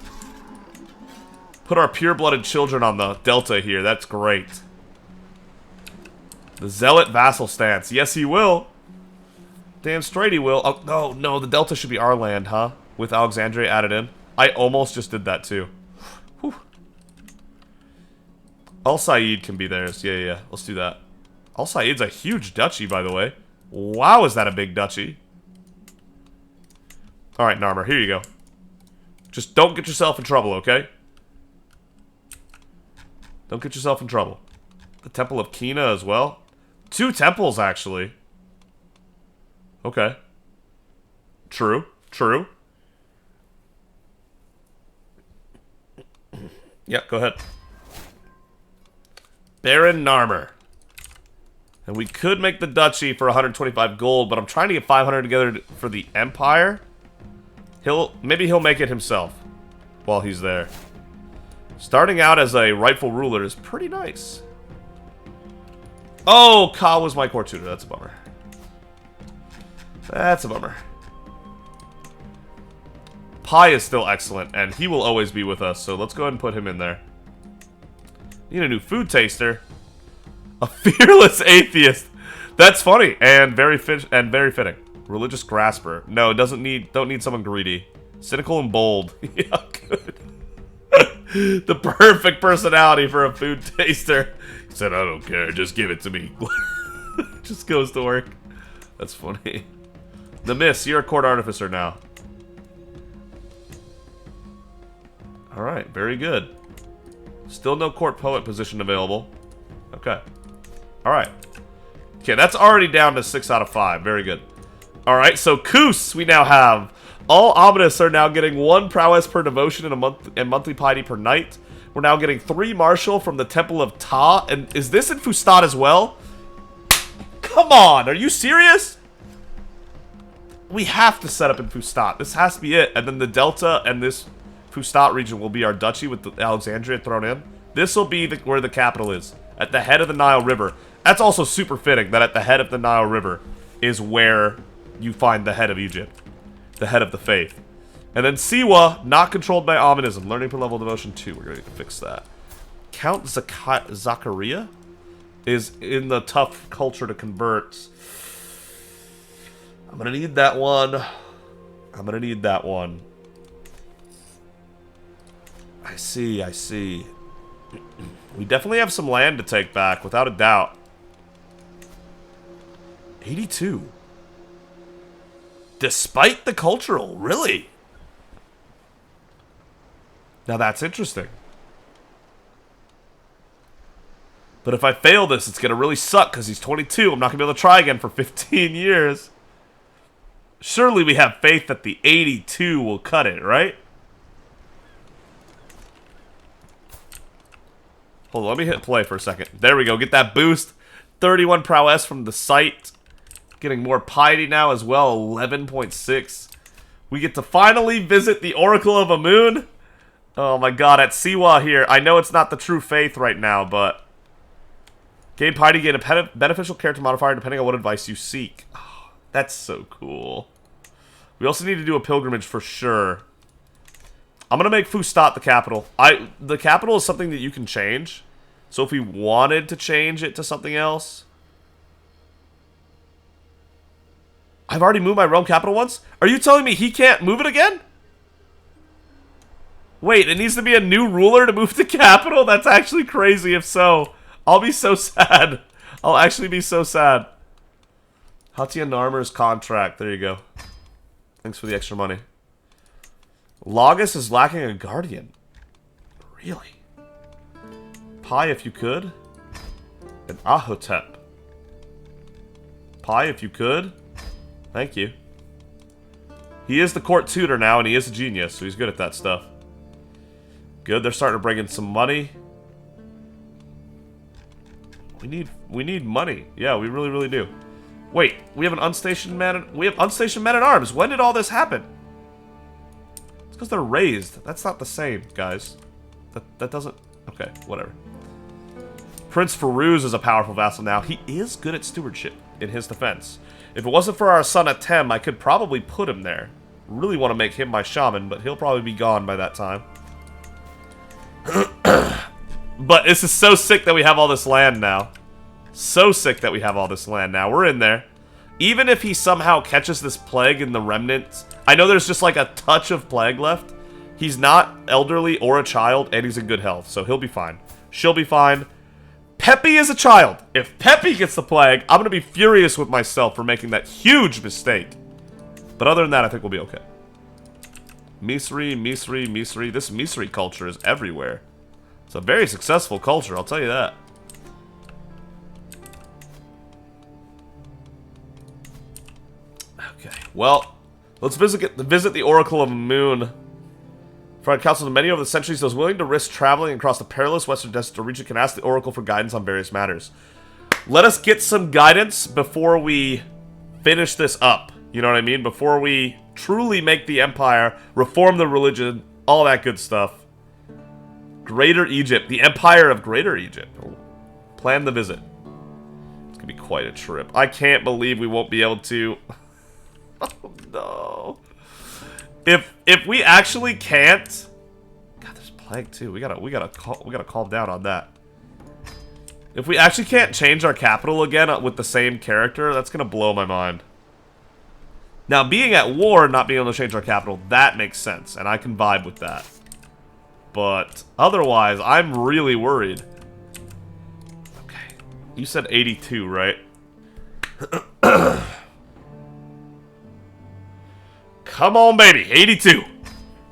Put our pure-blooded children on the Delta here. That's great. The Zealot vassal stance. Yes, he will. Damn straight he will. Oh, no. The Delta should be our land, huh? With Alexandria added in. I almost just did that, too. Whew. Al Said can be theirs. Yeah. Let's do that. Al Said's a huge duchy, by the way. Wow, is that a big duchy? Alright, Narmer, here you go. Just don't get yourself in trouble, okay? Don't get yourself in trouble. The Temple of Kina as well. 2 temples, actually. Okay. True. Yeah, go ahead. Baron Narmer. And we could make the duchy for 125 gold, but I'm trying to get 500 together for the Empire. Maybe he'll make it himself while he's there. Starting out as a rightful ruler is pretty nice. Oh, Ka was my court tutor. That's a bummer. That's a bummer. Pi is still excellent, and he will always be with us, so let's go ahead and put him in there. Need a new food taster. A fearless atheist. That's funny and very fitting. Religious grasper. No, don't need someone greedy. Cynical and bold. Yeah, good. The perfect personality for a food taster. He said, I don't care, just give it to me. Just goes to work. That's funny. The Miss, you're a court artificer now. Alright, very good. Still no court poet position available. Okay. Alright. Okay, that's already down to 6 out of 5. Very good. Alright, so Kus, we now have. All Ominous are now getting 1 prowess per devotion in a month and monthly piety per night. We're now getting 3 martial from the Temple of Ta. And is this in Fustat as well? Come on, are you serious? We have to set up in Fustat. This has to be it. And then the Delta and this Fustat region will be our duchy with the Alexandria thrown in. This will be where the capital is. At the head of the Nile River. That's also super fitting that at the head of the Nile River is where you find the head of Egypt. The head of the faith. And then Siwa, not controlled by Ominism. Learning per level devotion 2. We're going to need to fix that. Count Zachariah is in the tough culture to convert. I'm going to need that one. I'm going to need that one. I see, I see. We definitely have some land to take back, without a doubt. 82. Despite the cultural, really? Now that's interesting. But if I fail this, it's going to really suck because he's 22. I'm not going to be able to try again for 15 years. Surely we have faith that the 82 will cut it, right? Hold on, let me hit play for a second. There we go, get that boost. 31 prowess from the site. Getting more piety now as well, 11.6. We get to finally visit the Oracle of Amun. Oh my god, at Siwa here. I know it's not the true faith right now, but... Gain piety, gain a beneficial character modifier depending on what advice you seek. Oh, that's so cool. We also need to do a pilgrimage for sure. I'm going to make Fustat the capital. The capital is something that you can change. So if we wanted to change it to something else... I've already moved my Rome capital once? Are you telling me he can't move it again? Wait, it needs to be a new ruler to move the capital? That's actually crazy if so. I'll be so sad. I'll actually be so sad. Hatia Narmer's contract. There you go. Thanks for the extra money. Logus is lacking a guardian. Really? Pi if you could. And Ahotep. Pi if you could. Thank you. He is the court tutor now, and he is a genius, so he's good at that stuff. Good, they're starting to bring in some money. We need money. Yeah, we really, really do. Wait, we have an unstationed man. We have unstationed men at arms. When did all this happen? It's because they're raised. That's not the same, guys. That doesn't. Okay, whatever. Prince Firuz is a powerful vassal now. He is good at stewardship, in his defense. If it wasn't for our son Atem, I could probably put him there. Really want to make him my shaman, but he'll probably be gone by that time. But this is so sick that we have all this land now. So sick that we have all this land now. We're in there. Even if he somehow catches this plague in the remnants, I know there's just like a touch of plague left. He's not elderly or a child, and he's in good health, so he'll be fine. She'll be fine. Peppy is a child. If Peppy gets the plague, I'm going to be furious with myself for making that huge mistake. But other than that, I think we'll be okay. Misri, Misri, Misri. This Misri culture is everywhere. It's a very successful culture, I'll tell you that. Okay, well, let's visit the Oracle of Moon. For our counsel to many over the centuries, those willing to risk traveling across the perilous western desert to reach it can ask the Oracle for guidance on various matters. Let us get some guidance before we finish this up. You know what I mean? Before we truly make the empire, reform the religion, all that good stuff. Greater Egypt, the Empire of Greater Egypt. Plan the visit. It's gonna be quite a trip. I can't believe we won't be able to. Oh no. If we actually can't, God, there's plague too. We gotta calm down on that. If we actually can't change our capital again with the same character, that's gonna blow my mind. Now, being at war and not being able to change our capital, that makes sense, and I can vibe with that. But otherwise, I'm really worried. Okay, you said 82, right? Come on, baby, 82.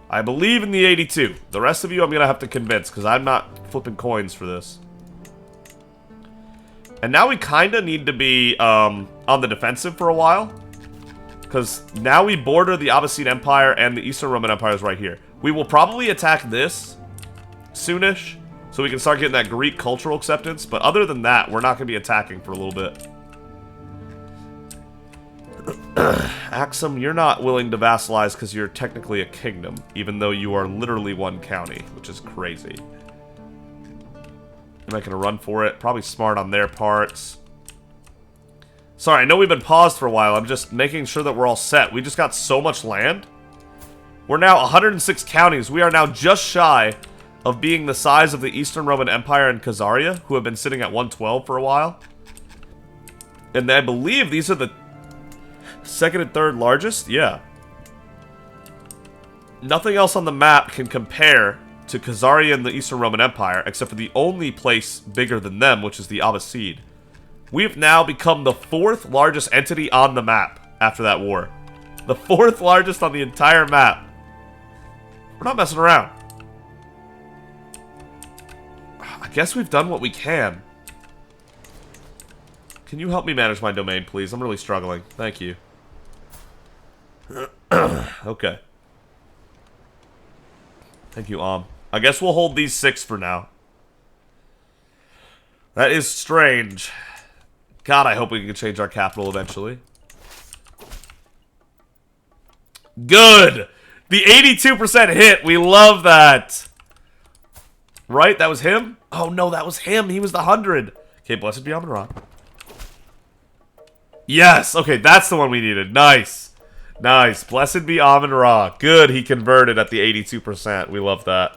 I believe in the 82. The rest of you, I'm gonna have to convince because I'm not flipping coins for this. And now we kind of need to be on the defensive for a while. Because now we border the Abbasid Empire and the Eastern Roman Empire is right here. We will probably attack this soonish. So we can start getting that Greek cultural acceptance. But other than that, we're not going to be attacking for a little bit. Axum, you're not willing to vassalize because you're technically a kingdom. Even though you are literally one county, which is crazy. Am I going to run for it? Probably smart on their parts. Sorry, I know we've been paused for a while. I'm just making sure that we're all set. We just got so much land. We're now 106 counties. We are now just shy of being the size of the Eastern Roman Empire and Khazaria, who have been sitting at 112 for a while. And I believe these are the second and third largest? Yeah. Nothing else on the map can compare to Khazaria and the Eastern Roman Empire, except for the only place bigger than them, which is the Abbasid. We've now become the fourth largest entity on the map after that war. The fourth largest on the entire map. We're not messing around. I guess we've done what we can. Can you help me manage my domain, please? I'm really struggling. Thank you. Okay. Thank you, I guess we'll hold these 6 for now. That is strange. God, I hope we can change our capital eventually. Good! The 82% hit! We love that! Right? That was him? Oh no, that was him! He was the 100! Okay, blessed be Amun-Ra. Yes! Okay, that's the one we needed. Nice! Nice. Blessed be Amun-Ra. Good, he converted at the 82%. We love that.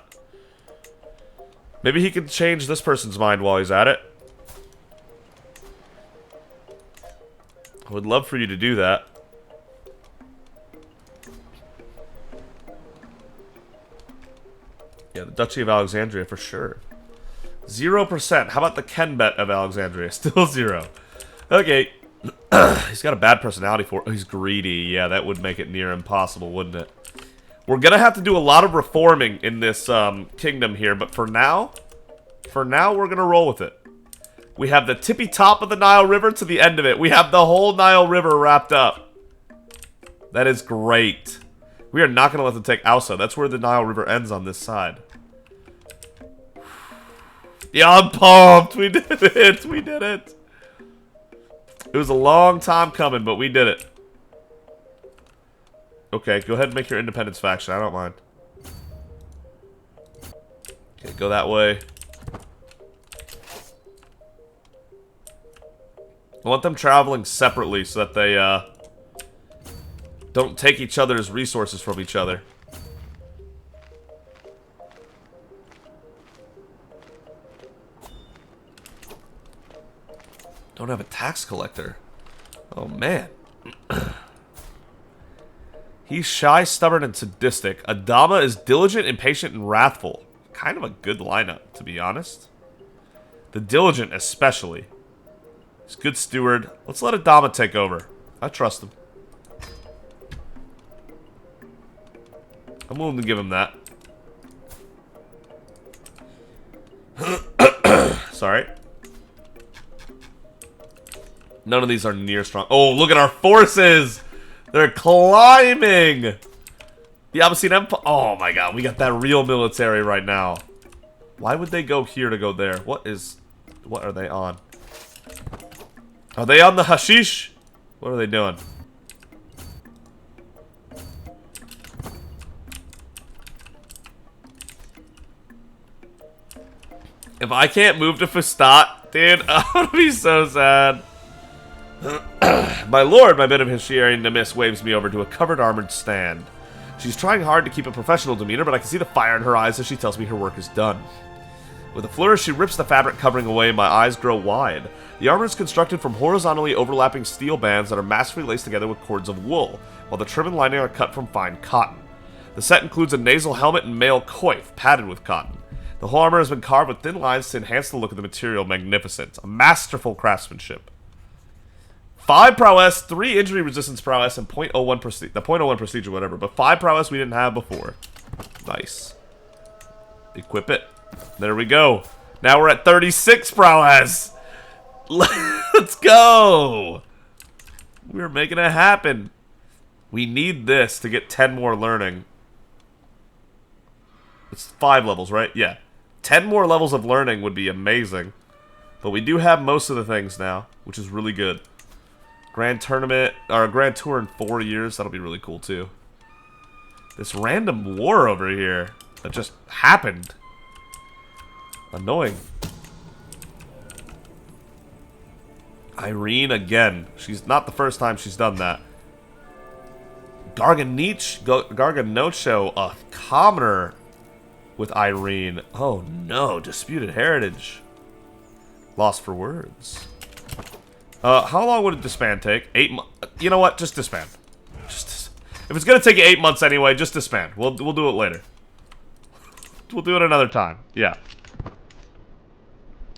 Maybe he can change this person's mind while he's at it. I would love for you to do that. Yeah, the Duchy of Alexandria for sure. 0%. How about the Kenbet of Alexandria? Still 0. Okay. He's got a bad personality for it. Oh, he's greedy. Yeah, that would make it near impossible, wouldn't it? We're gonna have to do a lot of reforming in this kingdom here, but for now, we're gonna roll with it. We have the tippy top of the Nile River to the end of it. We have the whole Nile River wrapped up. That is great. We are not gonna let them take Ausa. That's where the Nile River ends on this side. Yeah, I'm pumped. We did it. We did it. It was a long time coming, but we did it. Okay, go ahead and make your independence faction. I don't mind. Okay, go that way. I want them traveling separately so that they don't take each other's resources from each other. Don't have a tax collector. Oh, man. He's shy, stubborn, and sadistic. Adama is diligent, impatient, and wrathful. Kind of a good lineup, to be honest. The diligent, especially. He's a good steward. Let's let Adama take over. I trust him. I'm willing to give him that. Sorry. None of these are near strong. Oh, look at our forces! They're climbing! The Abbasid Empire. Oh my god, we got that real military right now. Why would they go here to go there? What are they on? Are they on the hashish? What are they doing? If I can't move to Fustat, dude, I'm gonna be so sad. My lord, my bit of Hishiri Nemis waves me over to a covered armored stand. She's trying hard to keep a professional demeanor, but I can see the fire in her eyes as she tells me her work is done. With a flourish, she rips the fabric covering away, and my eyes grow wide. The armor is constructed from horizontally overlapping steel bands that are masterfully laced together with cords of wool, while the trim and lining are cut from fine cotton. The set includes a nasal helmet and mail coif, padded with cotton. The whole armor has been carved with thin lines to enhance the look of the material. Magnificent. A masterful craftsmanship. 5 prowess, 3 injury resistance prowess, and 0.01 prestige. The 0.01 prestige or whatever, but 5 prowess we didn't have before. Nice. Equip it. There we go. Now we're at 36 prowess. Let's go! We're making it happen. We need this to get 10 more learning. It's 5 levels, right? Yeah. 10 more levels of learning would be amazing. But we do have most of the things now, which is really good. Grand Tournament, or Grand Tour in 4 years, that'll be really cool too. This random war over here that just happened. Annoying. Irene again. She's not the first time she's done that. Garganocho, a commoner with Irene. Oh no, disputed heritage. Lost for words. How long would a disband take? 8 months. You know what? Just disband. If it's gonna take you 8 months anyway, just disband. We'll do it later. We'll do it another time. Yeah.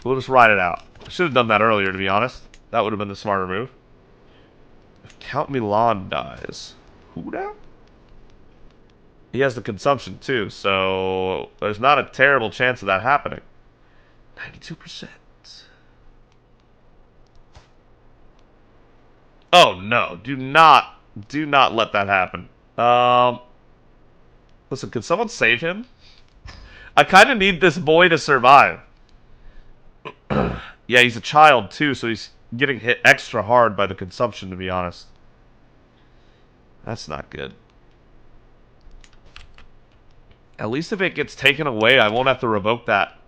We'll just ride it out. I should have done that earlier, to be honest. That would have been the smarter move. If Count Milan dies, who now? He has the consumption too, so there's not a terrible chance of that happening. 92%. Oh no, do not let that happen. Listen, can someone save him? I kind of need this boy to survive. Yeah, he's a child too, so he's getting hit extra hard by the consumption, to be honest. That's not good. At least if it gets taken away, I won't have to revoke that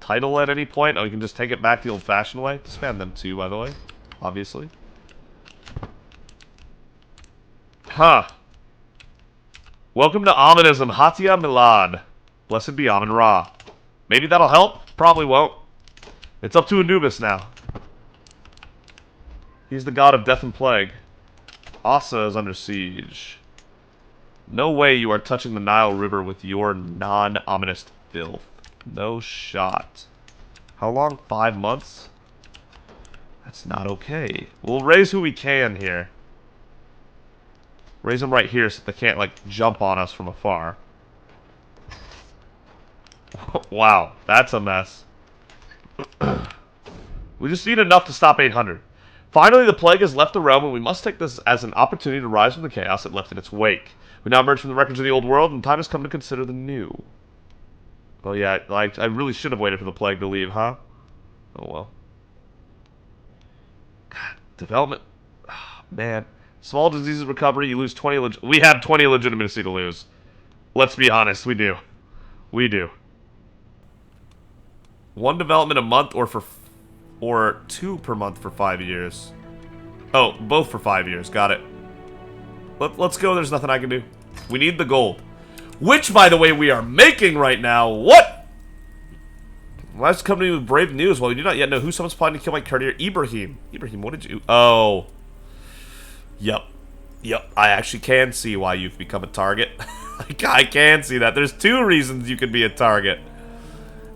title at any point. Oh, you can just take it back the old-fashioned way. Disband them too, by the way. Obviously. Huh. Welcome to Aminism, Hatia Milad. Blessed be Amun-Ra. Maybe that'll help? Probably won't. It's up to Anubis now. He's the god of death and plague. Asa is under siege. No way you are touching the Nile River with your non-ominous filth. No shot. How long? 5 months? That's not okay. We'll raise who we can here. Raise them right here so they can't, like, jump on us from afar. Wow, that's a mess. We just need enough to stop 800. Finally, the plague has left the realm, and we must take this as an opportunity to rise from the chaos it left in its wake. We now emerge from the records of the old world, and time has come to consider the new. Well, yeah, like, I really should have waited for the plague to leave, huh? Oh, well. God, development. Oh, man. Small diseases recovery, you lose 20... We have 20 legitimacy to lose. Let's be honest, we do. We do. 1 development a month or 2 per month for 5 years. Oh, both for 5 years. Got it. Let's go. There's nothing I can do. We need the gold. Which, by the way, we are making right now. What? Why is coming with brave news? Well, we do not yet know who someone's planning to kill my courtier, Ibrahim. Ibrahim, what did you... Oh. Yep. Yep. I actually can see why you've become a target. I can see that. There's 2 reasons you could be a target.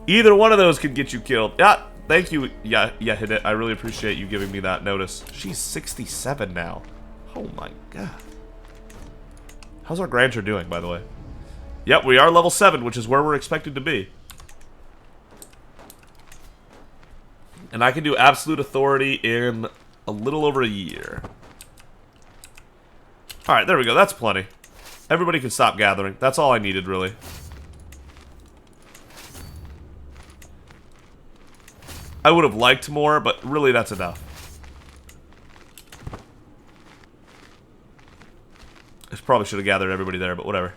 Either one of those could get you killed. Yeah. Thank you, yeah, hit it. I really appreciate you giving me that notice. She's 67 now. Oh my god. How's our grandeur doing, by the way? Yep, we are level 7, which is where we're expected to be. And I can do absolute authority in a little over a year. Alright, there we go. That's plenty. Everybody can stop gathering. That's all I needed, really. I would have liked more, but really that's enough. I probably should have gathered everybody there, but whatever.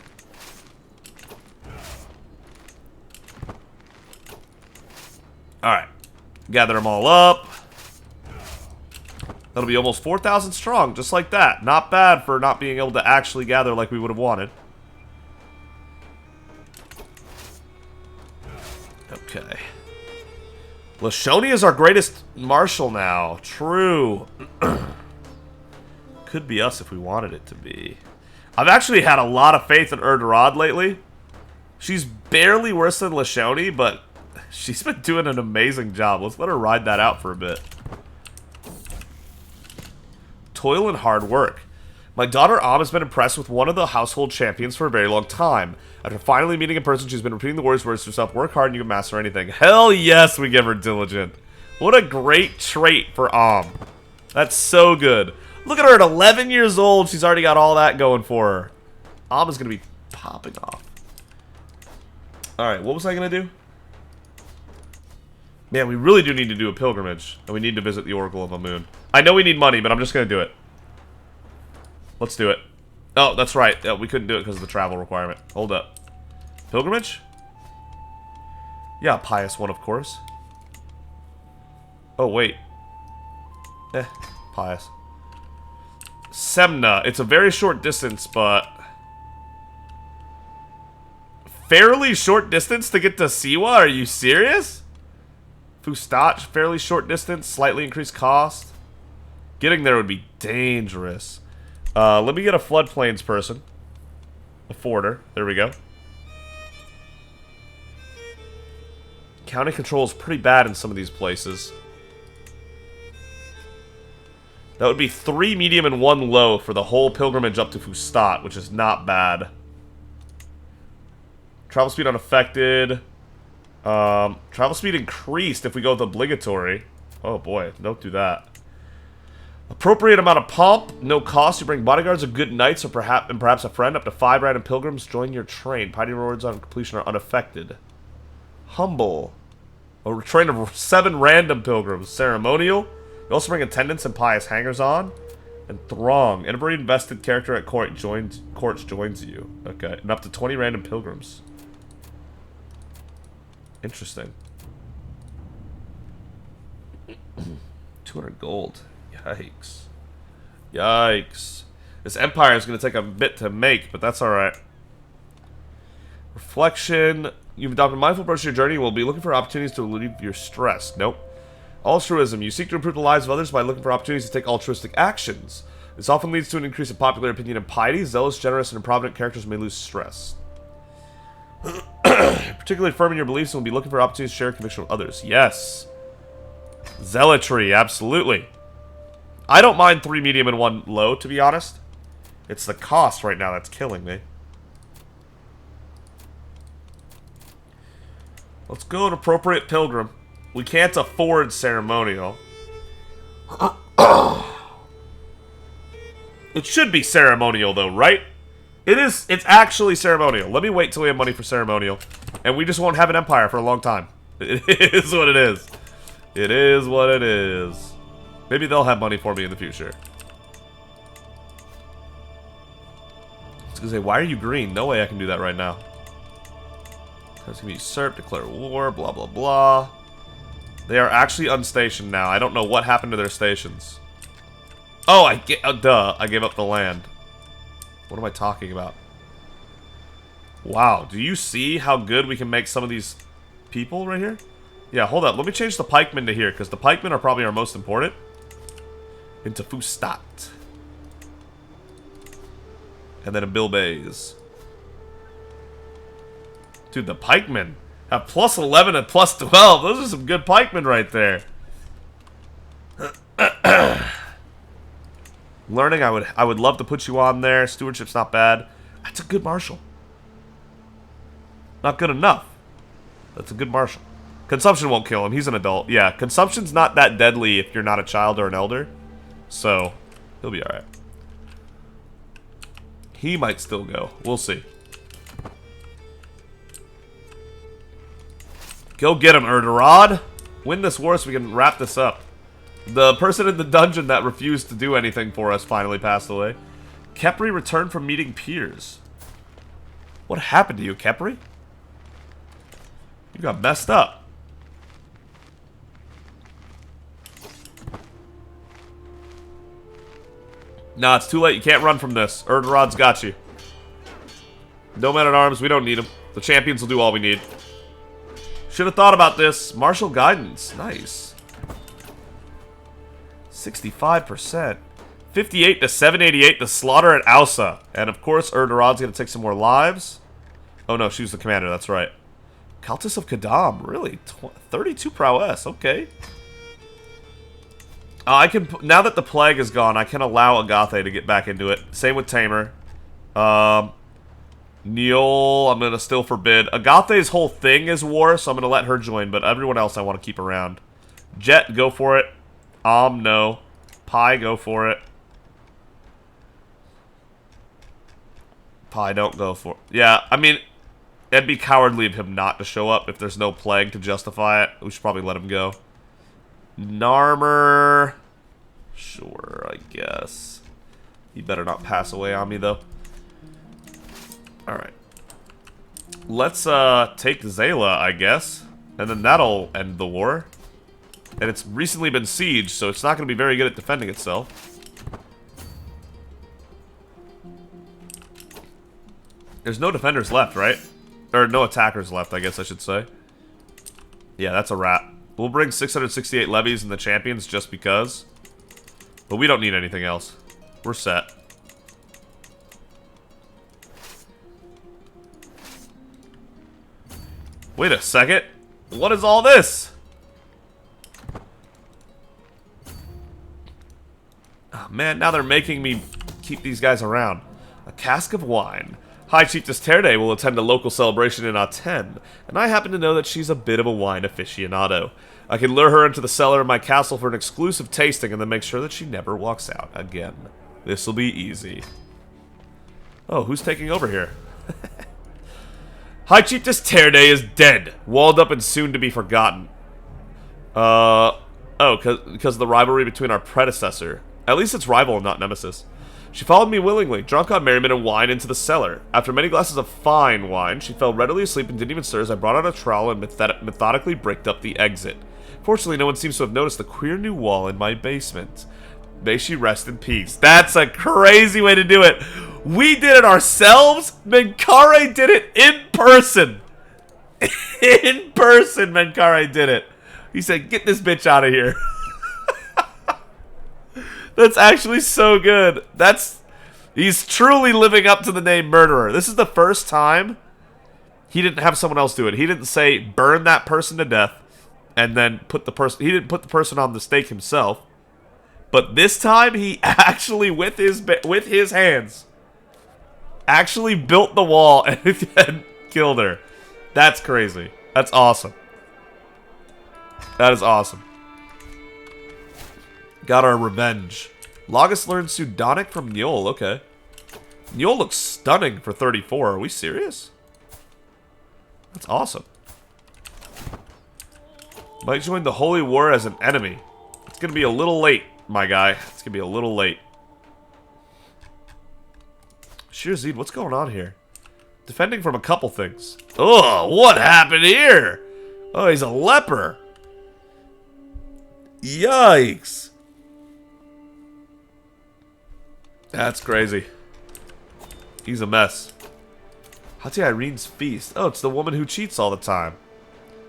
Alright. Gather them all up. That'll be almost 4,000 strong, just like that. Not bad for not being able to actually gather like we would have wanted. Okay. Lashoni is our greatest marshal now. True. Could be us if we wanted it to be. I've actually had a lot of faith in Erdorad lately. She's barely worse than Lashoni, but she's been doing an amazing job. Let's let her ride that out for a bit. Toil and hard work. My daughter Am has been impressed with one of the household champions for a very long time. After finally meeting in person, she's been repeating the warrior's words to herself. Work hard and you can master anything. Hell yes, we give her diligent. What a great trait for That's so good. Look at her at 11 years old. She's already got all that going for her. Is going to be popping off. Alright, what was I going to do? Man, we really do need to do a pilgrimage. And we need to visit the Oracle of Amun. I know we need money, but I'm just going to do it. Let's do it. Oh, that's right. Yeah, we couldn't do it because of the travel requirement. Hold up. Pilgrimage? Yeah, pious one, of course. Oh, wait. Pious. Semna. It's a very short distance, but... fairly short distance to get to Siwa? Are you serious? Fustat, fairly short distance, slightly increased cost. Getting there would be dangerous. Let me get a floodplains person. A forder. There we go. County control is pretty bad in some of these places. That would be 3 medium and 1 low for the whole pilgrimage up to Fustat, which is not bad. Travel speed unaffected. Travel speed increased if we go with obligatory. Oh boy, don't do that. Appropriate amount of pomp, no cost. You bring bodyguards or good knights or perhaps a friend. Up to 5 random pilgrims join your train. Piety rewards on completion are unaffected. Humble. A train of 7 random pilgrims. Ceremonial. You also bring attendants and pious hangers-on. And throng. Every invested character at courts joins you. Okay. And up to 20 random pilgrims. Interesting. 200 gold. Yikes. Yikes. This empire is going to take a bit to make, but that's alright. Reflection. You've adopted a mindful approach to your journey. You will be looking for opportunities to relieve your stress. Nope. Altruism. You seek to improve the lives of others by looking for opportunities to take altruistic actions. This often leads to an increase in popular opinion and piety. Zealous, generous, and improvident characters may lose stress. Particularly firm in your beliefs and will be looking for opportunities to share conviction with others. Yes. Zealotry. Absolutely. I don't mind 3 medium and 1 low, to be honest. It's the cost right now that's killing me. Let's go an appropriate pilgrim. We can't afford ceremonial. It should be ceremonial, though, right? It is. It's actually ceremonial. Let me wait till we have money for ceremonial. And we just won't have an empire for a long time. It is what it is. It is what it is. Maybe they'll have money for me in the future. I was gonna say, why are you green? No way I can do that right now. It's gonna be usurped, declare war, blah blah blah. They are actually unstationed now. I don't know what happened to their stations. Oh, I gave up the land. What am I talking about? Wow, do you see how good we can make some of these people right here? Yeah, hold up. Let me change the pikemen to here, because the pikemen are probably our most important. Into Fustat. And then a Bilbays. Dude, the pikemen have plus 11 and plus 12. Those are some good pikemen right there. Learning, I would love to put you on there. Stewardship's not bad. That's a good marshal. Not good enough. That's a good marshal. Consumption won't kill him. He's an adult. Yeah, consumption's not that deadly if you're not a child or an elder. So, he'll be alright. He might still go. We'll see. Go get him, Erderod. Win this war so we can wrap this up. The person in the dungeon that refused to do anything for us finally passed away. Kepri returned from meeting peers. What happened to you, Kepri? You got messed up. Nah, it's too late. You can't run from this. Erderod's got you. No men at arms. We don't need them. The champions will do all we need. Should have thought about this. Martial guidance. Nice. 65%. 58 to 788. The slaughter at Ausa. And of course, Erderod's going to take some more lives. Oh no, she was the commander. That's right. Countess of Kadam. Really? 32 prowess. Okay. I can, now that the plague is gone, I can allow Agathe to get back into it. Same with Tamer. Neil, I'm gonna still forbid. Agathe's whole thing is war, so I'm gonna let her join, but everyone else I want to keep around. Jet, go for it. No. Pi, go for it. Pi, don't go for it. Yeah, I mean, it'd be cowardly of him not to show up if there's no plague to justify it. We should probably let him go. Narmer. Sure, I guess. He better not pass away on me, though. Alright. Let's take Zayla, I guess. And then that'll end the war. And it's recently been sieged, so it's not going to be very good at defending itself. There's no defenders left, right? Or no attackers left, I guess I should say. Yeah, that's a wrap. We'll bring 668 levies and the champions just because. But we don't need anything else. We're set. Wait a second. What is all this? Oh, man, now they're making me keep these guys around. A cask of wine. High Chiefess Terde will attend a local celebration in Aten, and I happen to know that she's a bit of a wine aficionado. I can lure her into the cellar of my castle for an exclusive tasting and then make sure that she never walks out again. This'll be easy. Oh, who's taking over here? High Chiefess Terde is dead, walled up and soon to be forgotten. Oh, because of the rivalry between our predecessor. At least it's rival and not nemesis. She followed me willingly, drunk on merriment and wine, into the cellar. After many glasses of fine wine, she fell readily asleep and didn't even stir as I brought out a trowel and methodically bricked up the exit. Fortunately, no one seems to have noticed the queer new wall in my basement. May she rest in peace. That's a crazy way to do it. We did it ourselves. Menkaure did it in person. In person, Menkaure did it. He said, get this bitch out of here. That's actually so good. He's truly living up to the name Murderer. This is the first time he didn't have someone else do it. He didn't say, burn that person to death, and then put the person... He didn't put the person on the stake himself. But this time, he actually, with his hands, actually built the wall and killed her. That's crazy. That's awesome. That is awesome. Got our revenge. Logus learned Sudonic from Njol. Okay. Njol looks stunning for 34. Are we serious? That's awesome. Might join the Holy War as an enemy. It's going to be a little late, my guy. It's going to be a little late. Shirzid, what's going on here? Defending from a couple things. Ugh, what happened here? Oh, he's a leper. Yikes. That's crazy. He's a mess. Hati Irene's feast. Oh, it's the woman who cheats all the time.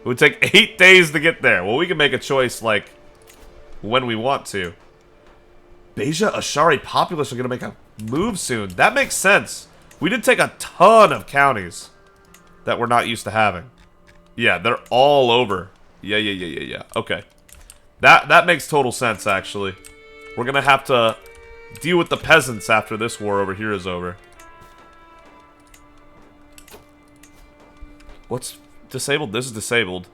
It would take 8 days to get there. Well, we can make a choice, like, when we want to. Beja Ashari populace are going to make a move soon. That makes sense. We did take a ton of counties that we're not used to having. Yeah, they're all over. Yeah. Okay. That makes total sense, actually. We're going to have to deal with the peasants after this war over here is over. What's disabled? This is disabled.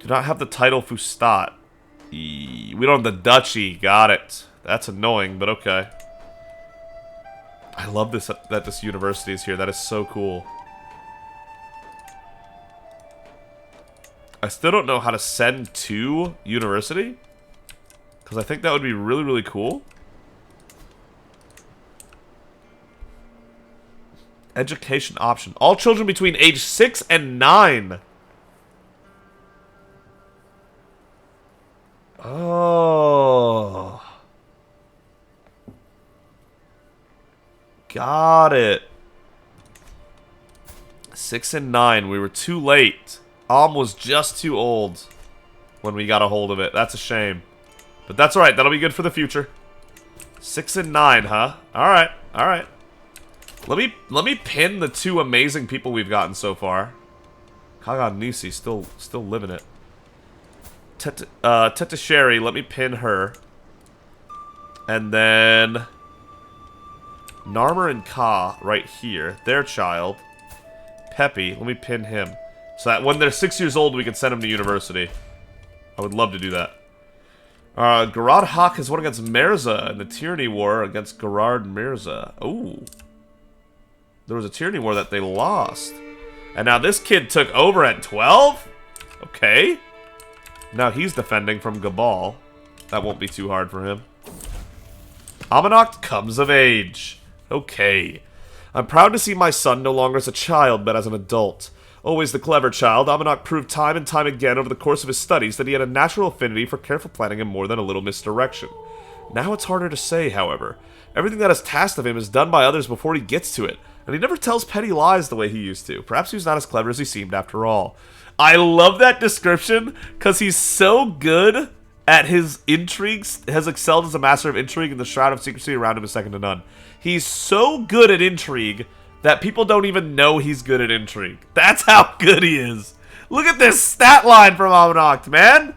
Do not have the title Fustat. We don't have the duchy. Got it. That's annoying, but okay. I love this that this university is here. That is so cool. I still don't know how to send to university, because I think that would be really, really cool. Education option. All children between age 6 and 9. Oh. Got it. 6 and 9. We were too late. Was just too old when we got a hold of it. That's a shame. But that's alright. That'll be good for the future. 6 and 9, huh? Alright. Alright. Let me pin the 2 amazing people we've gotten so far. Kagan Nisi still living it. Teta Sherry, let me pin her. And then Narmer and Ka right here. Their child. Peppy, let me pin him. So that when they're 6 years old, we can send them to university. I would love to do that. Gerard Hawk has won against Mirza in the Tyranny War against Gerard Mirza. Ooh. There was a Tyranny War that they lost. And now this kid took over at 12? Okay. Now he's defending from Gabal. That won't be too hard for him. Amun-Ra comes of age. Okay. I'm proud to see my son no longer as a child, but as an adult. Always the clever child, Amun-Ra proved time and time again over the course of his studies that he had a natural affinity for careful planning and more than a little misdirection. Now it's harder to say, however. Everything that is tasked of him is done by others before he gets to it, and he never tells petty lies the way he used to. Perhaps he's not as clever as he seemed after all. I love that description, because he's so good at his intrigues, has excelled as a master of intrigue, and the shroud of secrecy around him is second to none. He's so good at intrigue that people don't even know he's good at intrigue. That's how good he is. Look at this stat line from Amun-Ra, man!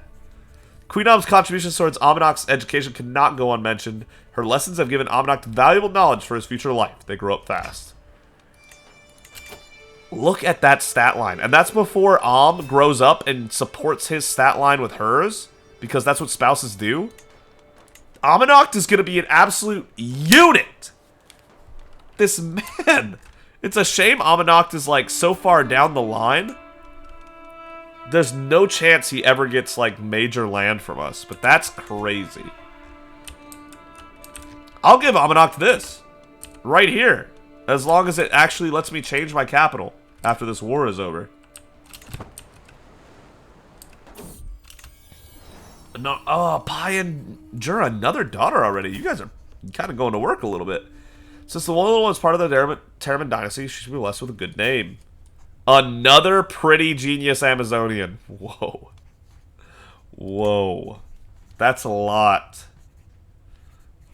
Queen Am's contributions towards Amun-Ra's education cannot go unmentioned. Her lessons have given Amun-Ra valuable knowledge for his future life. They grow up fast. Look at that stat line. And that's before grows up and supports his stat line with hers, because that's what spouses do. Amun-Ra is going to be an absolute unit. This man. It's a shame Amun-Ra is like so far down the line. There's no chance he ever gets like major land from us, but that's crazy. I'll give Amun-Ra this right here, as long as it actually lets me change my capital after this war is over. No, oh, Pai and Jura, another daughter already. You guys are kind of going to work a little bit. Since the little one was part of the Terraman dynasty, she should be blessed with a good name. Another pretty genius Amazonian. Whoa. Whoa. That's a lot.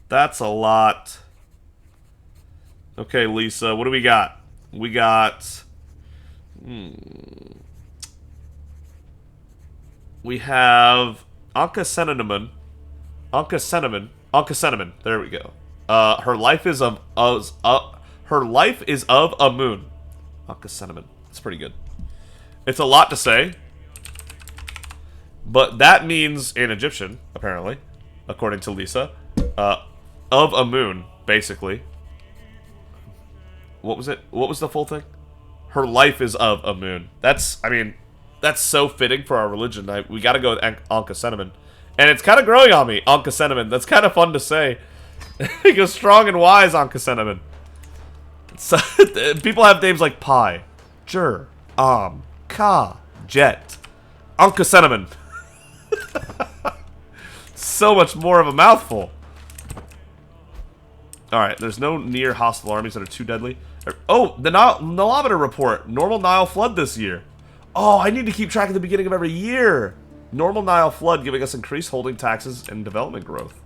That's a lot. Okay, Lisa, what do we got? We got... We have... Anka Cinnamon. There we go. Her life is of Amun. Anka Cinnamon. That's pretty good. It's a lot to say. But that means in Egyptian, apparently, according to Lisa. Of Amun, basically. What was it? What was the full thing? Her life is of Amun. That's, I mean, that's so fitting for our religion. We gotta go with Anka Cinnamon. And it's kind of growing on me, Anka Cinnamon. That's kind of fun to say. He goes strong and wise, Anka Cinnamon. So, people have names like Pai, Jur, Ka, Jet, Anka Cinnamon. So much more of a mouthful. Alright, there's no near hostile armies that are too deadly. Oh, the Nilometer report. Normal Nile flood this year. Oh, I need to keep track of the beginning of every year. Normal Nile flood giving us increased holding taxes and development growth.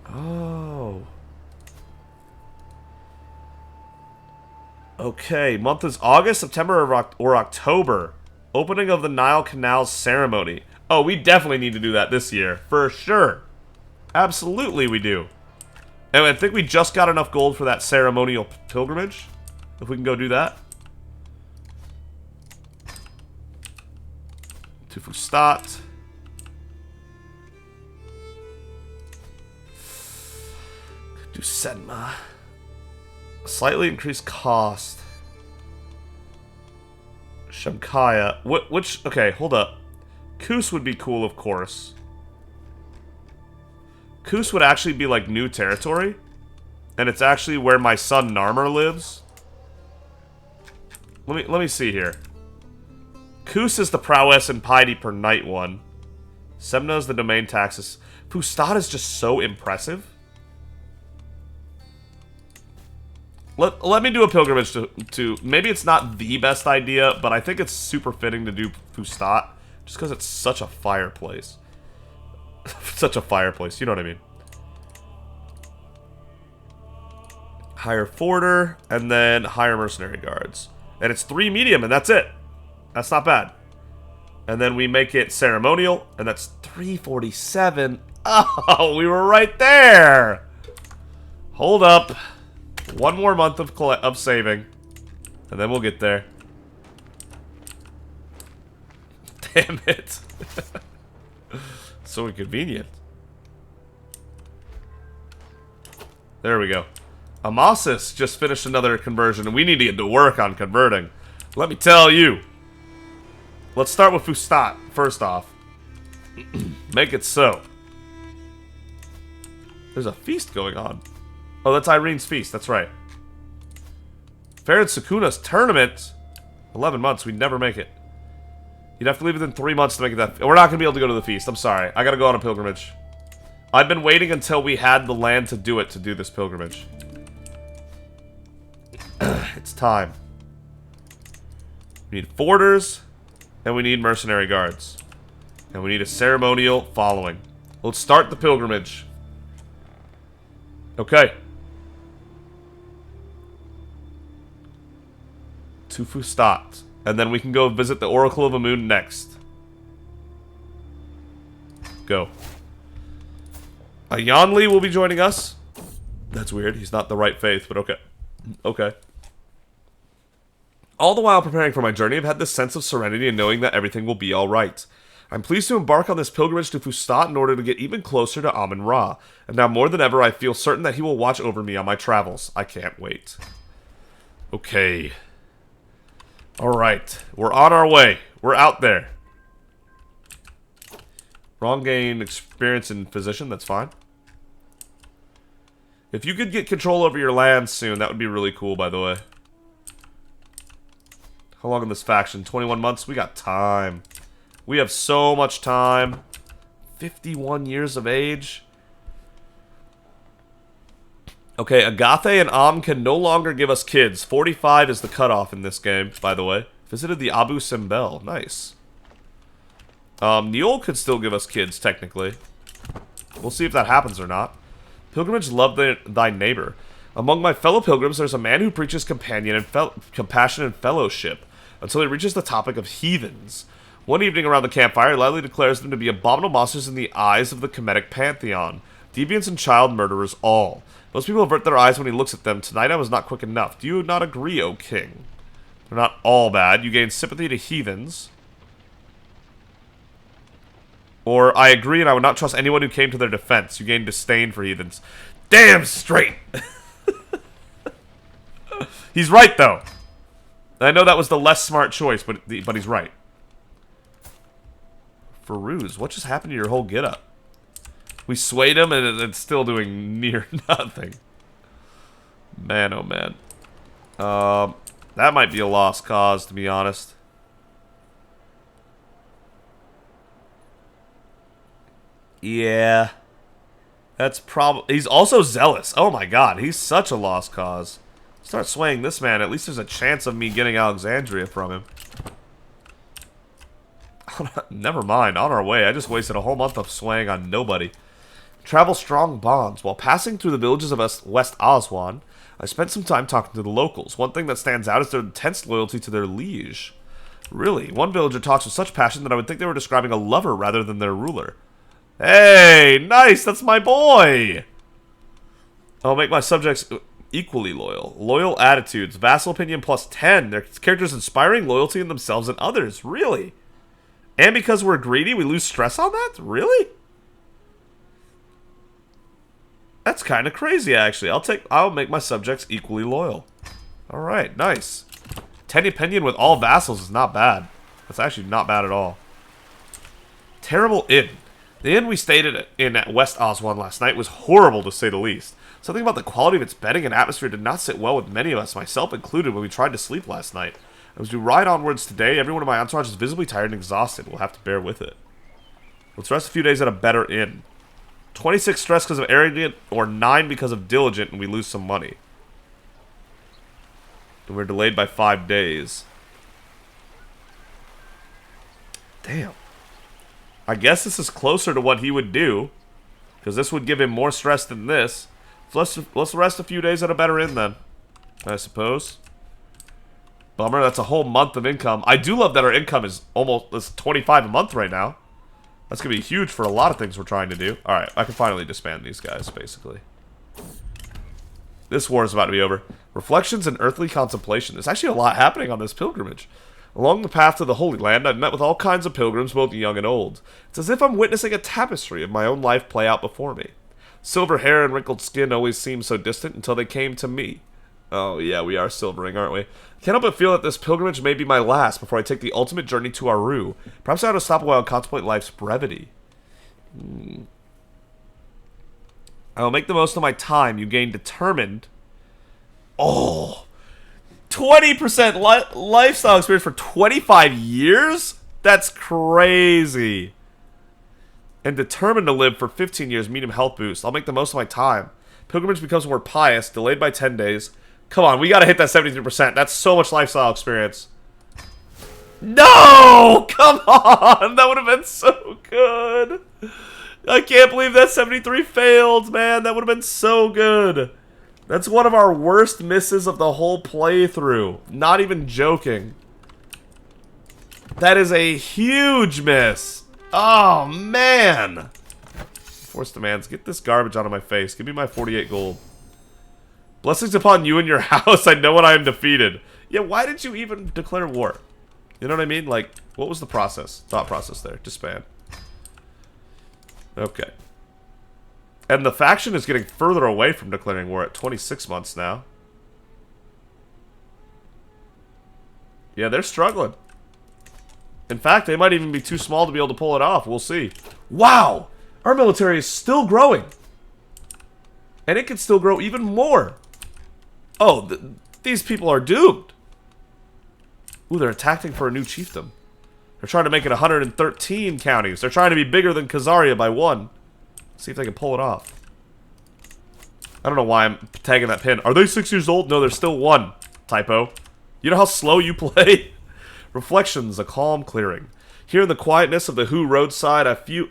Oh. Okay, month is August, September, or October. Opening of the Nile Canal ceremony. Oh, we definitely need to do that this year. For sure. Absolutely we do. And I think we just got enough gold for that ceremonial pilgrimage. If we can go do that. To Fustat. Do Senma. Slightly increased cost. Shamkaya. Which, okay, hold up. Kus would be cool, of course. Kus would actually be like new territory. And it's actually where my son Narmer lives. Let me see here. Kus is the prowess and piety per night one. Semna is the domain taxes. Fustat is just so impressive. Let me do a pilgrimage to maybe it's not the best idea, but I think it's super fitting to do Fustat. Just because it's such a fireplace. Such a fireplace, you know what I mean. Hire Forder, and then hire Mercenary Guards. And it's 3 medium, and that's it. That's not bad. And then we make it ceremonial, and that's 347. Oh, we were right there. Hold up. 1 more month of saving, and then we'll get there. Damn it. So inconvenient. There we go. Amasis just finished another conversion, and we need to get to work on converting. Let me tell you. Let's start with Fustat, first off. Make it so. There's a feast going on. Oh, that's Irene's feast, that's right. Farid Sukuna's tournament. 11 months, we'd never make it. You'd have to leave within 3 months to make it that. We're not going to be able to go to the feast, I'm sorry. I gotta go on a pilgrimage. I've been waiting until we had the land to do it, to do this pilgrimage. It's time. We need forders, and we need mercenary guards. And we need a ceremonial following. Let's start the pilgrimage. Okay. To Fustat. And then we can go visit the Oracle of Amun next. Go. Ayanli will be joining us. That's weird. He's not the right faith, but okay. Okay. All the while preparing for my journey, I've had this sense of serenity and knowing that everything will be alright. I'm pleased to embark on this pilgrimage to Fustat in order to get even closer to Amun-Ra. And now more than ever, I feel certain that he will watch over me on my travels. I can't wait. Okay. Alright. We're on our way. We're out there. Wrong gain experience in physician, that's fine. If you could get control over your land soon, that would be really cool, by the way. How long in this faction? 21 months? We got time. We have so much time. 51 years of age. Okay, Agathe and Am can no longer give us kids. 45 is the cutoff in this game, by the way. Visited the Abu Simbel. Nice. Neol could still give us kids, technically. We'll see if that happens or not. Pilgrimage, love thy neighbor. Among my fellow pilgrims, there's a man who preaches compassion and fellowship, until he reaches the topic of heathens. One evening around the campfire, he loudly declares them to be abominable monsters in the eyes of the Kemetic pantheon. Deviants and child murderers all. Most people avert their eyes when he looks at them. Tonight I was not quick enough. Do you not agree, O king? They're not all bad. You gain sympathy to heathens. Or, I agree and I would not trust anyone who came to their defense. You gain disdain for heathens. Damn straight! He's right, though. I know that was the less smart choice, but he's right. Farouz, what just happened to your whole getup? We swayed him and it's still doing near nothing. Man, oh man. That might be a lost cause, to be honest. Yeah. That's probably... He's also zealous. Oh my god, he's such a lost cause. Start swaying this man. At least there's a chance of me getting Alexandria from him. Never mind. On our way. I just wasted a whole month of swaying on nobody. Travel strong bonds. While passing through the villages of West Aswan, I spent some time talking to the locals. One thing that stands out is their intense loyalty to their liege. Really, one villager talks with such passion that I would think they were describing a lover rather than their ruler. Hey, nice, that's my boy! I'll make my subjects equally loyal. Loyal attitudes, vassal opinion plus 10. Their characters inspiring loyalty in themselves and others, really? And because we're greedy, we lose stress on that? Really? That's kind of crazy, actually. I'll make my subjects equally loyal. Alright, nice. 10 opinion with all vassals is not bad. That's actually not bad at all. Terrible inn. The inn we stayed in at West Aswan last night was horrible, to say the least. Something about the quality of its bedding and atmosphere did not sit well with many of us, myself included, when we tried to sleep last night. As we ride onwards today, everyone in my entourage is visibly tired and exhausted. We'll have to bear with it. Let's rest a few days at a better inn. 26 stress because of arrogant, or 9 because of diligent, and we lose some money. And we're delayed by 5 days. Damn. I guess this is closer to what he would do, because this would give him more stress than this. So let's rest a few days at a better inn then, I suppose. Bummer, that's a whole month of income. I do love that our income is almost 25 a month right now. That's going to be huge for a lot of things we're trying to do. Alright, I can finally disband these guys, basically. This war is about to be over. Reflections and earthly contemplation. There's actually a lot happening on this pilgrimage. Along the path to the Holy Land, I've met with all kinds of pilgrims, both young and old. It's as if I'm witnessing a tapestry of my own life play out before me. Silver hair and wrinkled skin always seemed so distant until they came to me. Oh, yeah, we are silvering, aren't we? I can't help but feel that this pilgrimage may be my last before I take the ultimate journey to Aru. Perhaps I ought to stop a while and contemplate life's brevity. I will make the most of my time. You gain determined. Oh, 20% lifestyle experience for 25 years? That's crazy. And determined to live for 15 years, medium health boost. I'll make the most of my time. Pilgrimage becomes more pious, delayed by 10 days. Come on, we gotta hit that 73%. That's so much lifestyle experience. No! Come on! That would have been so good. I can't believe that 73 failed, man. That would have been so good. That's one of our worst misses of the whole playthrough. Not even joking. That is a huge miss. Oh, man. Force demands. Get this garbage out of my face. Give me my 48 gold. Blessings upon you and your house. I know when I am defeated. Yeah, why did you even declare war? You know what I mean? Like, what was the process? Thought process there. Disband. Okay. And the faction is getting further away from declaring war at 26 months now. Yeah, they're struggling. In fact, they might even be too small to be able to pull it off. We'll see. Wow! Our military is still growing. And it can still grow even more. Oh, these people are doomed. Ooh, they're attacking for a new chiefdom. They're trying to make it 113 counties. They're trying to be bigger than Khazaria by 1. See if they can pull it off. I don't know why I'm tagging that pin. Are they 6 years old? No, they're still 1. Typo. You know how slow you play? Reflections, a calm clearing. Here in the quietness of the Hu roadside, I feel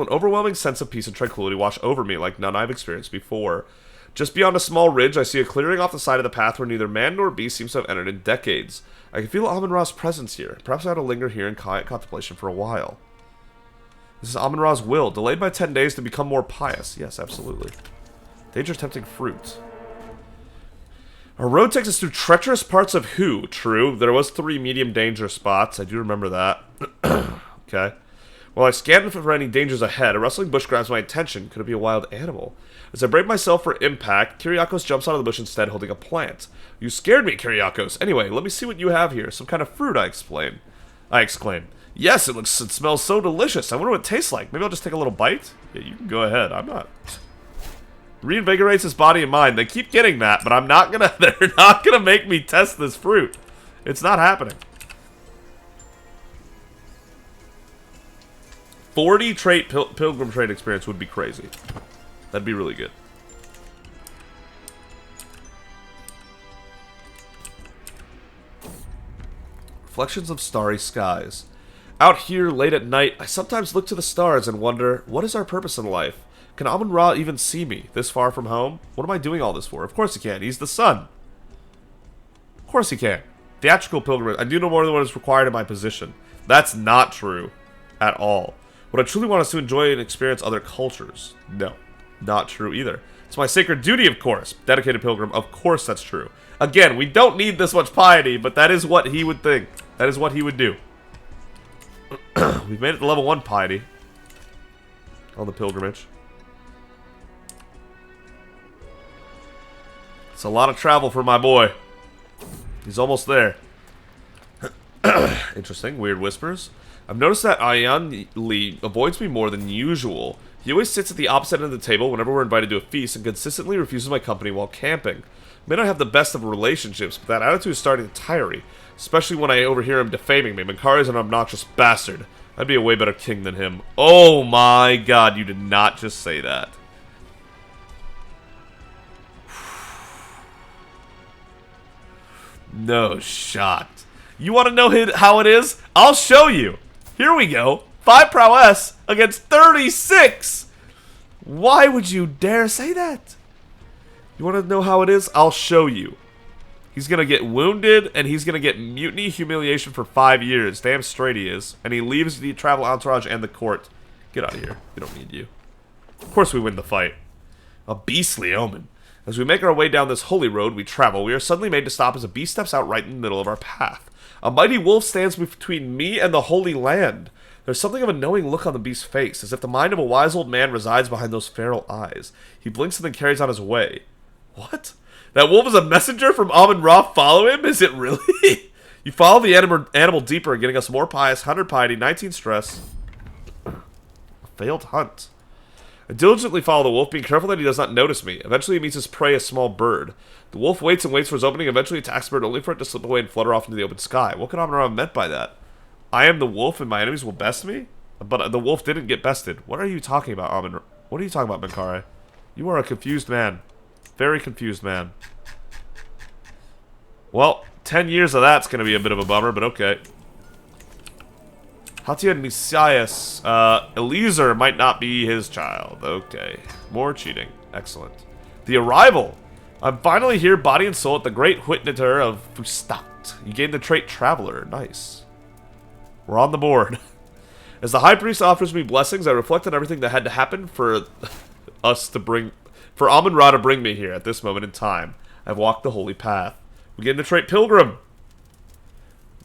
an overwhelming sense of peace and tranquility wash over me like none I've experienced before. Just beyond a small ridge, I see a clearing off the side of the path where neither man nor beast seems to have entered in decades. I can feel Amun-Ra's presence here. Perhaps I ought to linger here in quiet contemplation for a while. This is Amun-Ra's will, delayed by 10 days to become more pious. Yes, absolutely. Dangerous tempting fruit. Our road takes us through treacherous parts of Hu. True, there was 3 medium danger spots. I do remember that. Okay. While I scan for any dangers ahead, a rustling bush grabs my attention. Could it be a wild animal? As I brave myself for impact, Kyriakos jumps out of the bush instead, holding a plant. You scared me, Kyriakos. Anyway, let me see what you have here. Some kind of fruit, I exclaim. Yes, it smells so delicious. I wonder what it tastes like. Maybe I'll just take a little bite? Yeah, you can go ahead. I'm not... Reinvigorates his body and mind. They keep getting that, but I'm not gonna... They're not gonna make me test this fruit. It's not happening. 40 trait pilgrim trait experience would be crazy. That'd be really good. Reflections of starry skies. Out here late at night, I sometimes look to the stars and wonder, what is our purpose in life? Can Amun-Ra even see me, this far from home? What am I doing all this for? Of course he can. He's the sun. Of course he can. Theatrical pilgrimage. I do no more than what is required in my position. That's not true. At all. What I truly want is to enjoy and experience other cultures. No. Not true either. It's my sacred duty, of course. Dedicated pilgrim. Of course that's true. Again, we don't need this much piety, but that is what he would think. That is what he would do. We've made it to level 1 piety. On the pilgrimage. It's a lot of travel for my boy. He's almost there. Interesting. Weird whispers. I've noticed that Ayan avoids me more than usual. He always sits at the opposite end of the table whenever we're invited to a feast and consistently refuses my company while camping. I may not have the best of relationships, but that attitude is starting to tire me. Especially when I overhear him defaming me. Menkaure is an obnoxious bastard. I'd be a way better king than him. Oh my god, you did not just say that. No shot. You want to know how it is? I'll show you. Here we go. 5 prowess against 36. Why would you dare say that? You want to know how it is? I'll show you. He's going to get wounded, and he's going to get mutiny humiliation for 5 years. Damn straight he is. And he leaves the travel entourage and the court. Get out of here. We don't need you. Of course we win the fight. A beastly omen. As we make our way down this holy road we travel, we are suddenly made to stop as a beast steps out right in the middle of our path. A mighty wolf stands between me and the Holy Land. There's something of a knowing look on the beast's face, as if the mind of a wise old man resides behind those feral eyes. He blinks and then carries on his way. What? That wolf is a messenger from Amun-Ra? Follow him? Is it really? You follow the animal deeper, getting us more pious, 100 piety, 19 stress. A failed hunt. I diligently follow the wolf, being careful that he does not notice me. Eventually he meets his prey, a small bird. The wolf waits and waits for his opening, eventually attacks the bird, only for it to slip away and flutter off into the open sky. What could Amun-Ra have meant by that? I am the wolf and my enemies will best me? But the wolf didn't get bested. What are you talking about, Amun-Ra? What are you talking about, Menkaure? You are a confused man. Very confused man. Well, 10 years of that's going to be a bit of a bummer, but okay. Hatia Nisias. Eliezer might not be his child. Okay. More cheating. Excellent. The arrival. I'm finally here, body and soul, at the great Huitnatur of Fustat. You gained the trait Traveler. Nice. We're on the board. As the High Priest offers me blessings, I reflect on everything that had to happen for for Amun-Ra to bring me here at this moment in time. I've walked the holy path. We gained the trait Pilgrim.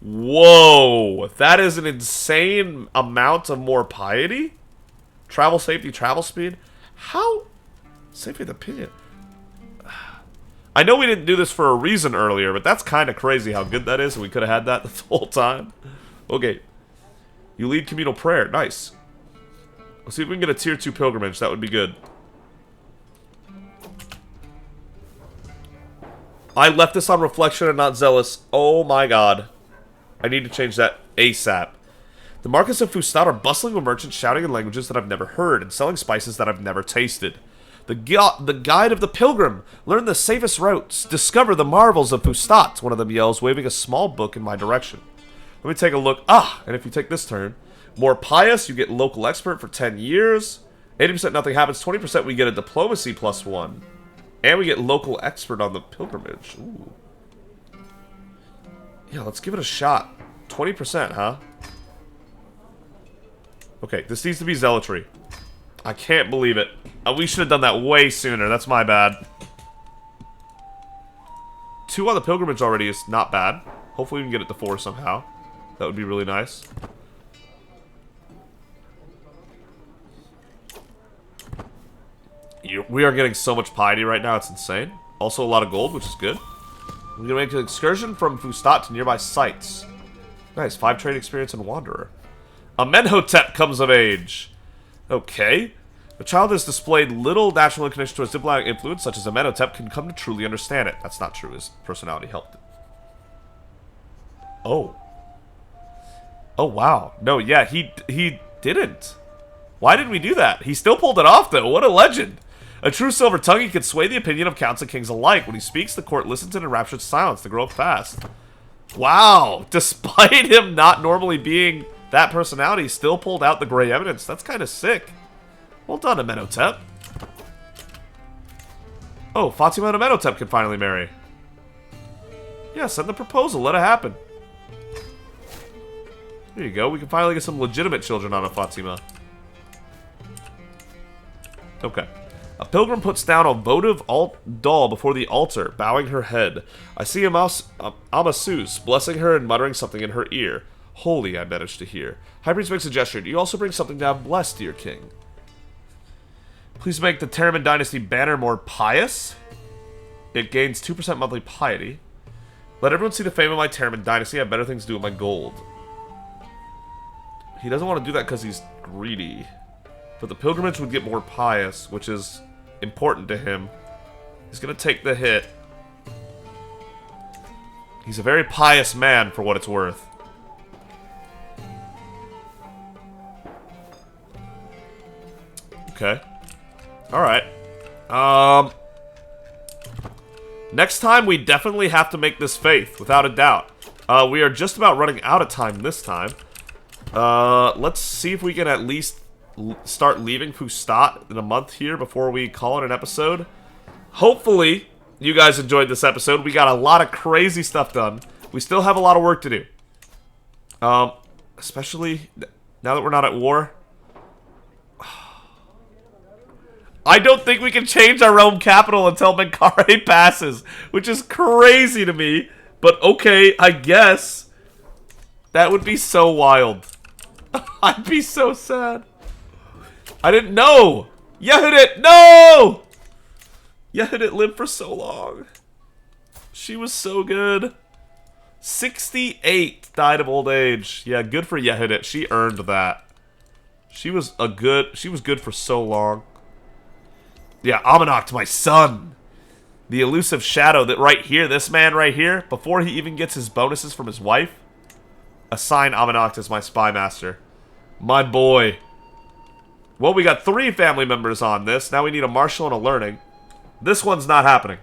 Whoa, that is an insane amount of more piety? Travel safety, travel speed? How? Safety of the opinion. I know we didn't do this for a reason earlier, but that's kind of crazy how good that is, and we could have had that the whole time. Okay. You lead communal prayer. Nice. Let's see if we can get a tier 2 pilgrimage. That would be good. I left this on reflection and not zealous. Oh my god. I need to change that ASAP. The markets of Fustat are bustling with merchants shouting in languages that I've never heard and selling spices that I've never tasted. The guide of the pilgrim. Learn the safest routes. Discover the marvels of Fustat. One of them yells, waving a small book in my direction. Let me take a look. And if you take this turn, more pious, you get local expert for 10 years. 80% nothing happens. 20% we get a diplomacy +1. And we get local expert on the pilgrimage. Ooh. Yeah, let's give it a shot. 20%, huh? Okay, this needs to be zealotry. I can't believe it. We should have done that way sooner. That's my bad. 2 on the pilgrimage already is not bad. Hopefully we can get it to 4 somehow. That would be really nice. We are getting so much piety right now, it's insane. Also a lot of gold, which is good. We're gonna make an excursion from Fustat to nearby sites. Nice, 5 trade experience and Wanderer. Amenhotep comes of age. Okay. The child has displayed little natural inclination towards diplomatic influence, such as Amenhotep can come to truly understand it. That's not true, his personality helped it. Oh. Oh, wow. No, yeah, he didn't. Why did we do that? He still pulled it off, though. What a legend. A true silver tongue, he can sway the opinion of counts and kings alike. When he speaks, the court listens in enraptured silence to grow up fast. Wow. Despite him not normally being that personality, he still pulled out the gray evidence. That's kind of sick. Well done, Amenhotep. Oh, Fatima and Amenhotep can finally marry. Yeah, send the proposal. Let it happen. There you go. We can finally get some legitimate children out of Fatima. Okay. A pilgrim puts down a votive doll before the altar, bowing her head. I see Amasus blessing her and muttering something in her ear. Holy, I managed to hear. High Priest makes a gesture. Do you also bring something to have blessed, dear king? Please make the Terramin Dynasty banner more pious. It gains 2% monthly piety. Let everyone see the fame of my Terramin Dynasty. I have better things to do with my gold. He doesn't want to do that because he's greedy. But the pilgrimage would get more pious, which is important to him. He's going to take the hit. He's a very pious man, for what it's worth. Okay. Alright. Next time, we definitely have to make this faith, without a doubt. We are just about running out of time this time. Let's see if we can at least start leaving Fustat in a month here before we call it an episode. Hopefully, you guys enjoyed this episode. We got a lot of crazy stuff done. We still have a lot of work to do. Especially now that we're not at war. I don't think we can change our realm capital until Menkaure passes, which is crazy to me. But okay, I guess. That would be so wild. I'd be so sad. I didn't know. Yehudit, no! Yehudit lived for so long. She was so good. 68 died of old age. Yeah, good for Yehudit. She earned that. She was good for so long. Yeah, Amun-Ra, my son. The elusive shadow that right here, this man right here, before he even gets his bonuses from his wife, assign Amun-Ra as my spy master. My boy. Well, we got 3 family members on this. Now we need a marshal and a learning. This one's not happening.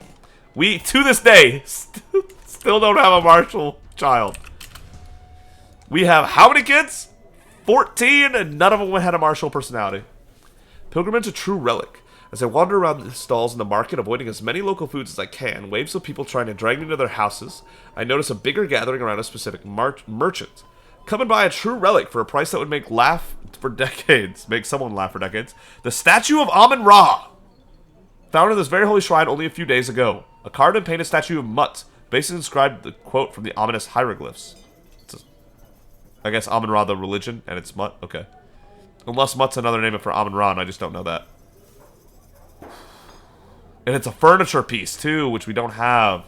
We, to this day, still don't have a marshal child. We have how many kids? 14, and none of them had a martial personality. Pilgrimage, a true relic. As I wander around the stalls in the market, avoiding as many local foods as I can, waves of people trying to drag me to their houses, I notice a bigger gathering around a specific merchant. Come and buy a true relic for a price that would make someone laugh for decades. The statue of Amun-Ra! Found in this very holy shrine only a few days ago. A carved and painted statue of Mut, basically inscribed the quote from the ominous hieroglyphs. I guess Amun-Ra the religion, and it's Mut? Okay. Unless Mut's another name for Amun-Ra, and I just don't know that. And it's a furniture piece, too, which we don't have.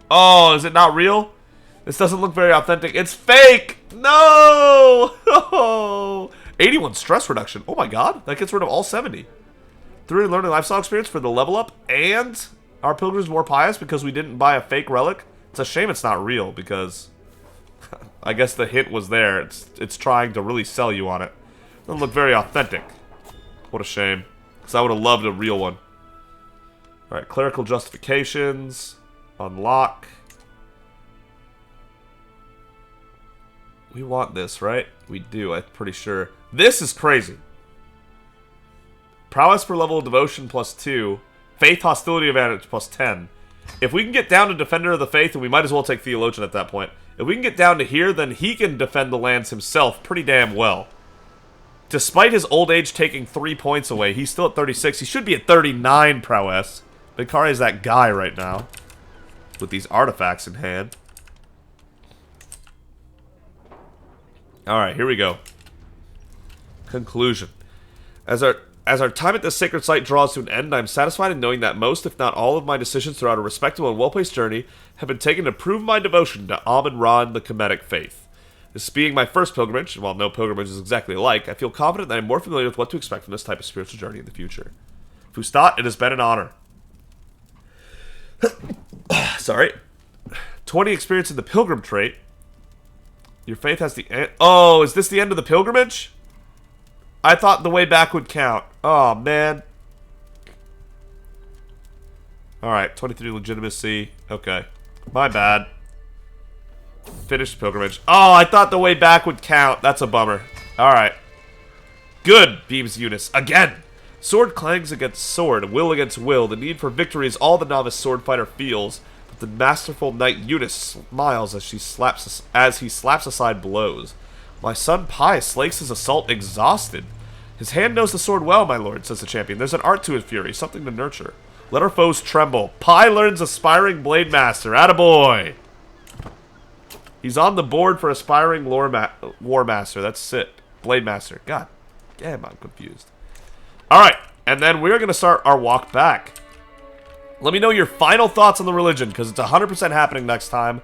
Oh, is it not real? This doesn't look very authentic. It's fake! No! 81 stress reduction. Oh my god, that gets rid of all 70. 3 learning lifestyle experience for the level up, and our pilgrims more pious because we didn't buy a fake relic. It's a shame it's not real because I guess the hint was there. It's trying to really sell you on it. Doesn't look very authentic. What a shame. Because I would have loved a real one. Alright, clerical justifications. Unlock. We want this, right? We do, I'm pretty sure. This is crazy. Prowess per level of devotion plus 2. Faith hostility advantage plus 10. If we can get down to Defender of the Faith, and we might as well take Theologian at that point. If we can get down to here, then he can defend the lands himself pretty damn well. Despite his old age taking 3 points away, he's still at 36. He should be at 39 prowess. Menkaure is that guy right now. With these artifacts in hand. Alright, here we go. Conclusion. As our time at this sacred site draws to an end, I am satisfied in knowing that most, if not all, of my decisions throughout a respectable and well-placed journey have been taken to prove my devotion to Amun-Ra and the Kemetic faith. This being my first pilgrimage, and while no pilgrimage is exactly alike, I feel confident that I am more familiar with what to expect from this type of spiritual journey in the future. Fustat, it has been an honor. Sorry. 20 experience in the pilgrim trait. Your faith has the end. Oh, is this the end of the pilgrimage? I thought the way back would count. Oh, man. Alright, 23 legitimacy. Okay. My bad. Finished pilgrimage. Oh, I thought the way back would count. That's a bummer. Alright. Good, beams Eunice. Again! Sword clangs against sword, will against will. The need for victory is all the novice sword fighter feels. But the masterful knight Eunice smiles as he slaps aside blows. My son Pi slakes his assault exhausted. His hand knows the sword well, my lord, says the champion. There's an art to his fury, something to nurture. Let our foes tremble. Pi learns aspiring blade master. Attaboy! He's on the board for aspiring war master. That's it. Blade master. God damn, I'm confused. Alright, and then we're going to start our walk back. Let me know your final thoughts on the religion, because it's 100% happening next time.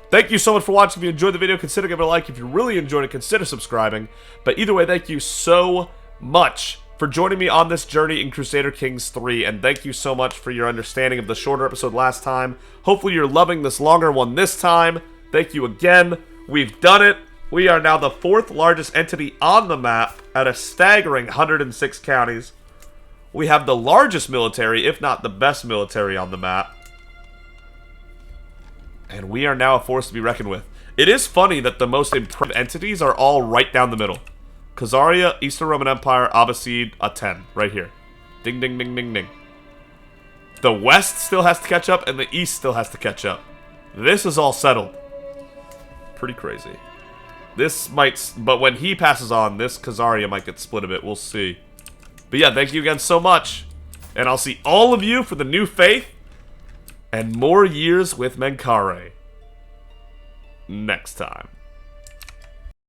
Thank you so much for watching. If you enjoyed the video, consider giving it a like. If you really enjoyed it, consider subscribing. But either way, thank you so much for joining me on this journey in Crusader Kings 3. And thank you so much for your understanding of the shorter episode last time. Hopefully you're loving this longer one this time. Thank you again. We've done it. We are now the 4th largest entity on the map at a staggering 106 counties. We have the largest military, if not the best military on the map. And we are now a force to be reckoned with. It is funny that the most impressive entities are all right down the middle. Khazaria, Eastern Roman Empire, Abbasid, a 10. Right here. Ding, ding, ding, ding, ding. The West still has to catch up, and the East still has to catch up. This is all settled. Pretty crazy. This might... But when he passes on, this Khazaria might get split a bit. We'll see. But yeah, thank you again so much. And I'll see all of you for the new faith and more years with Menkaure next time.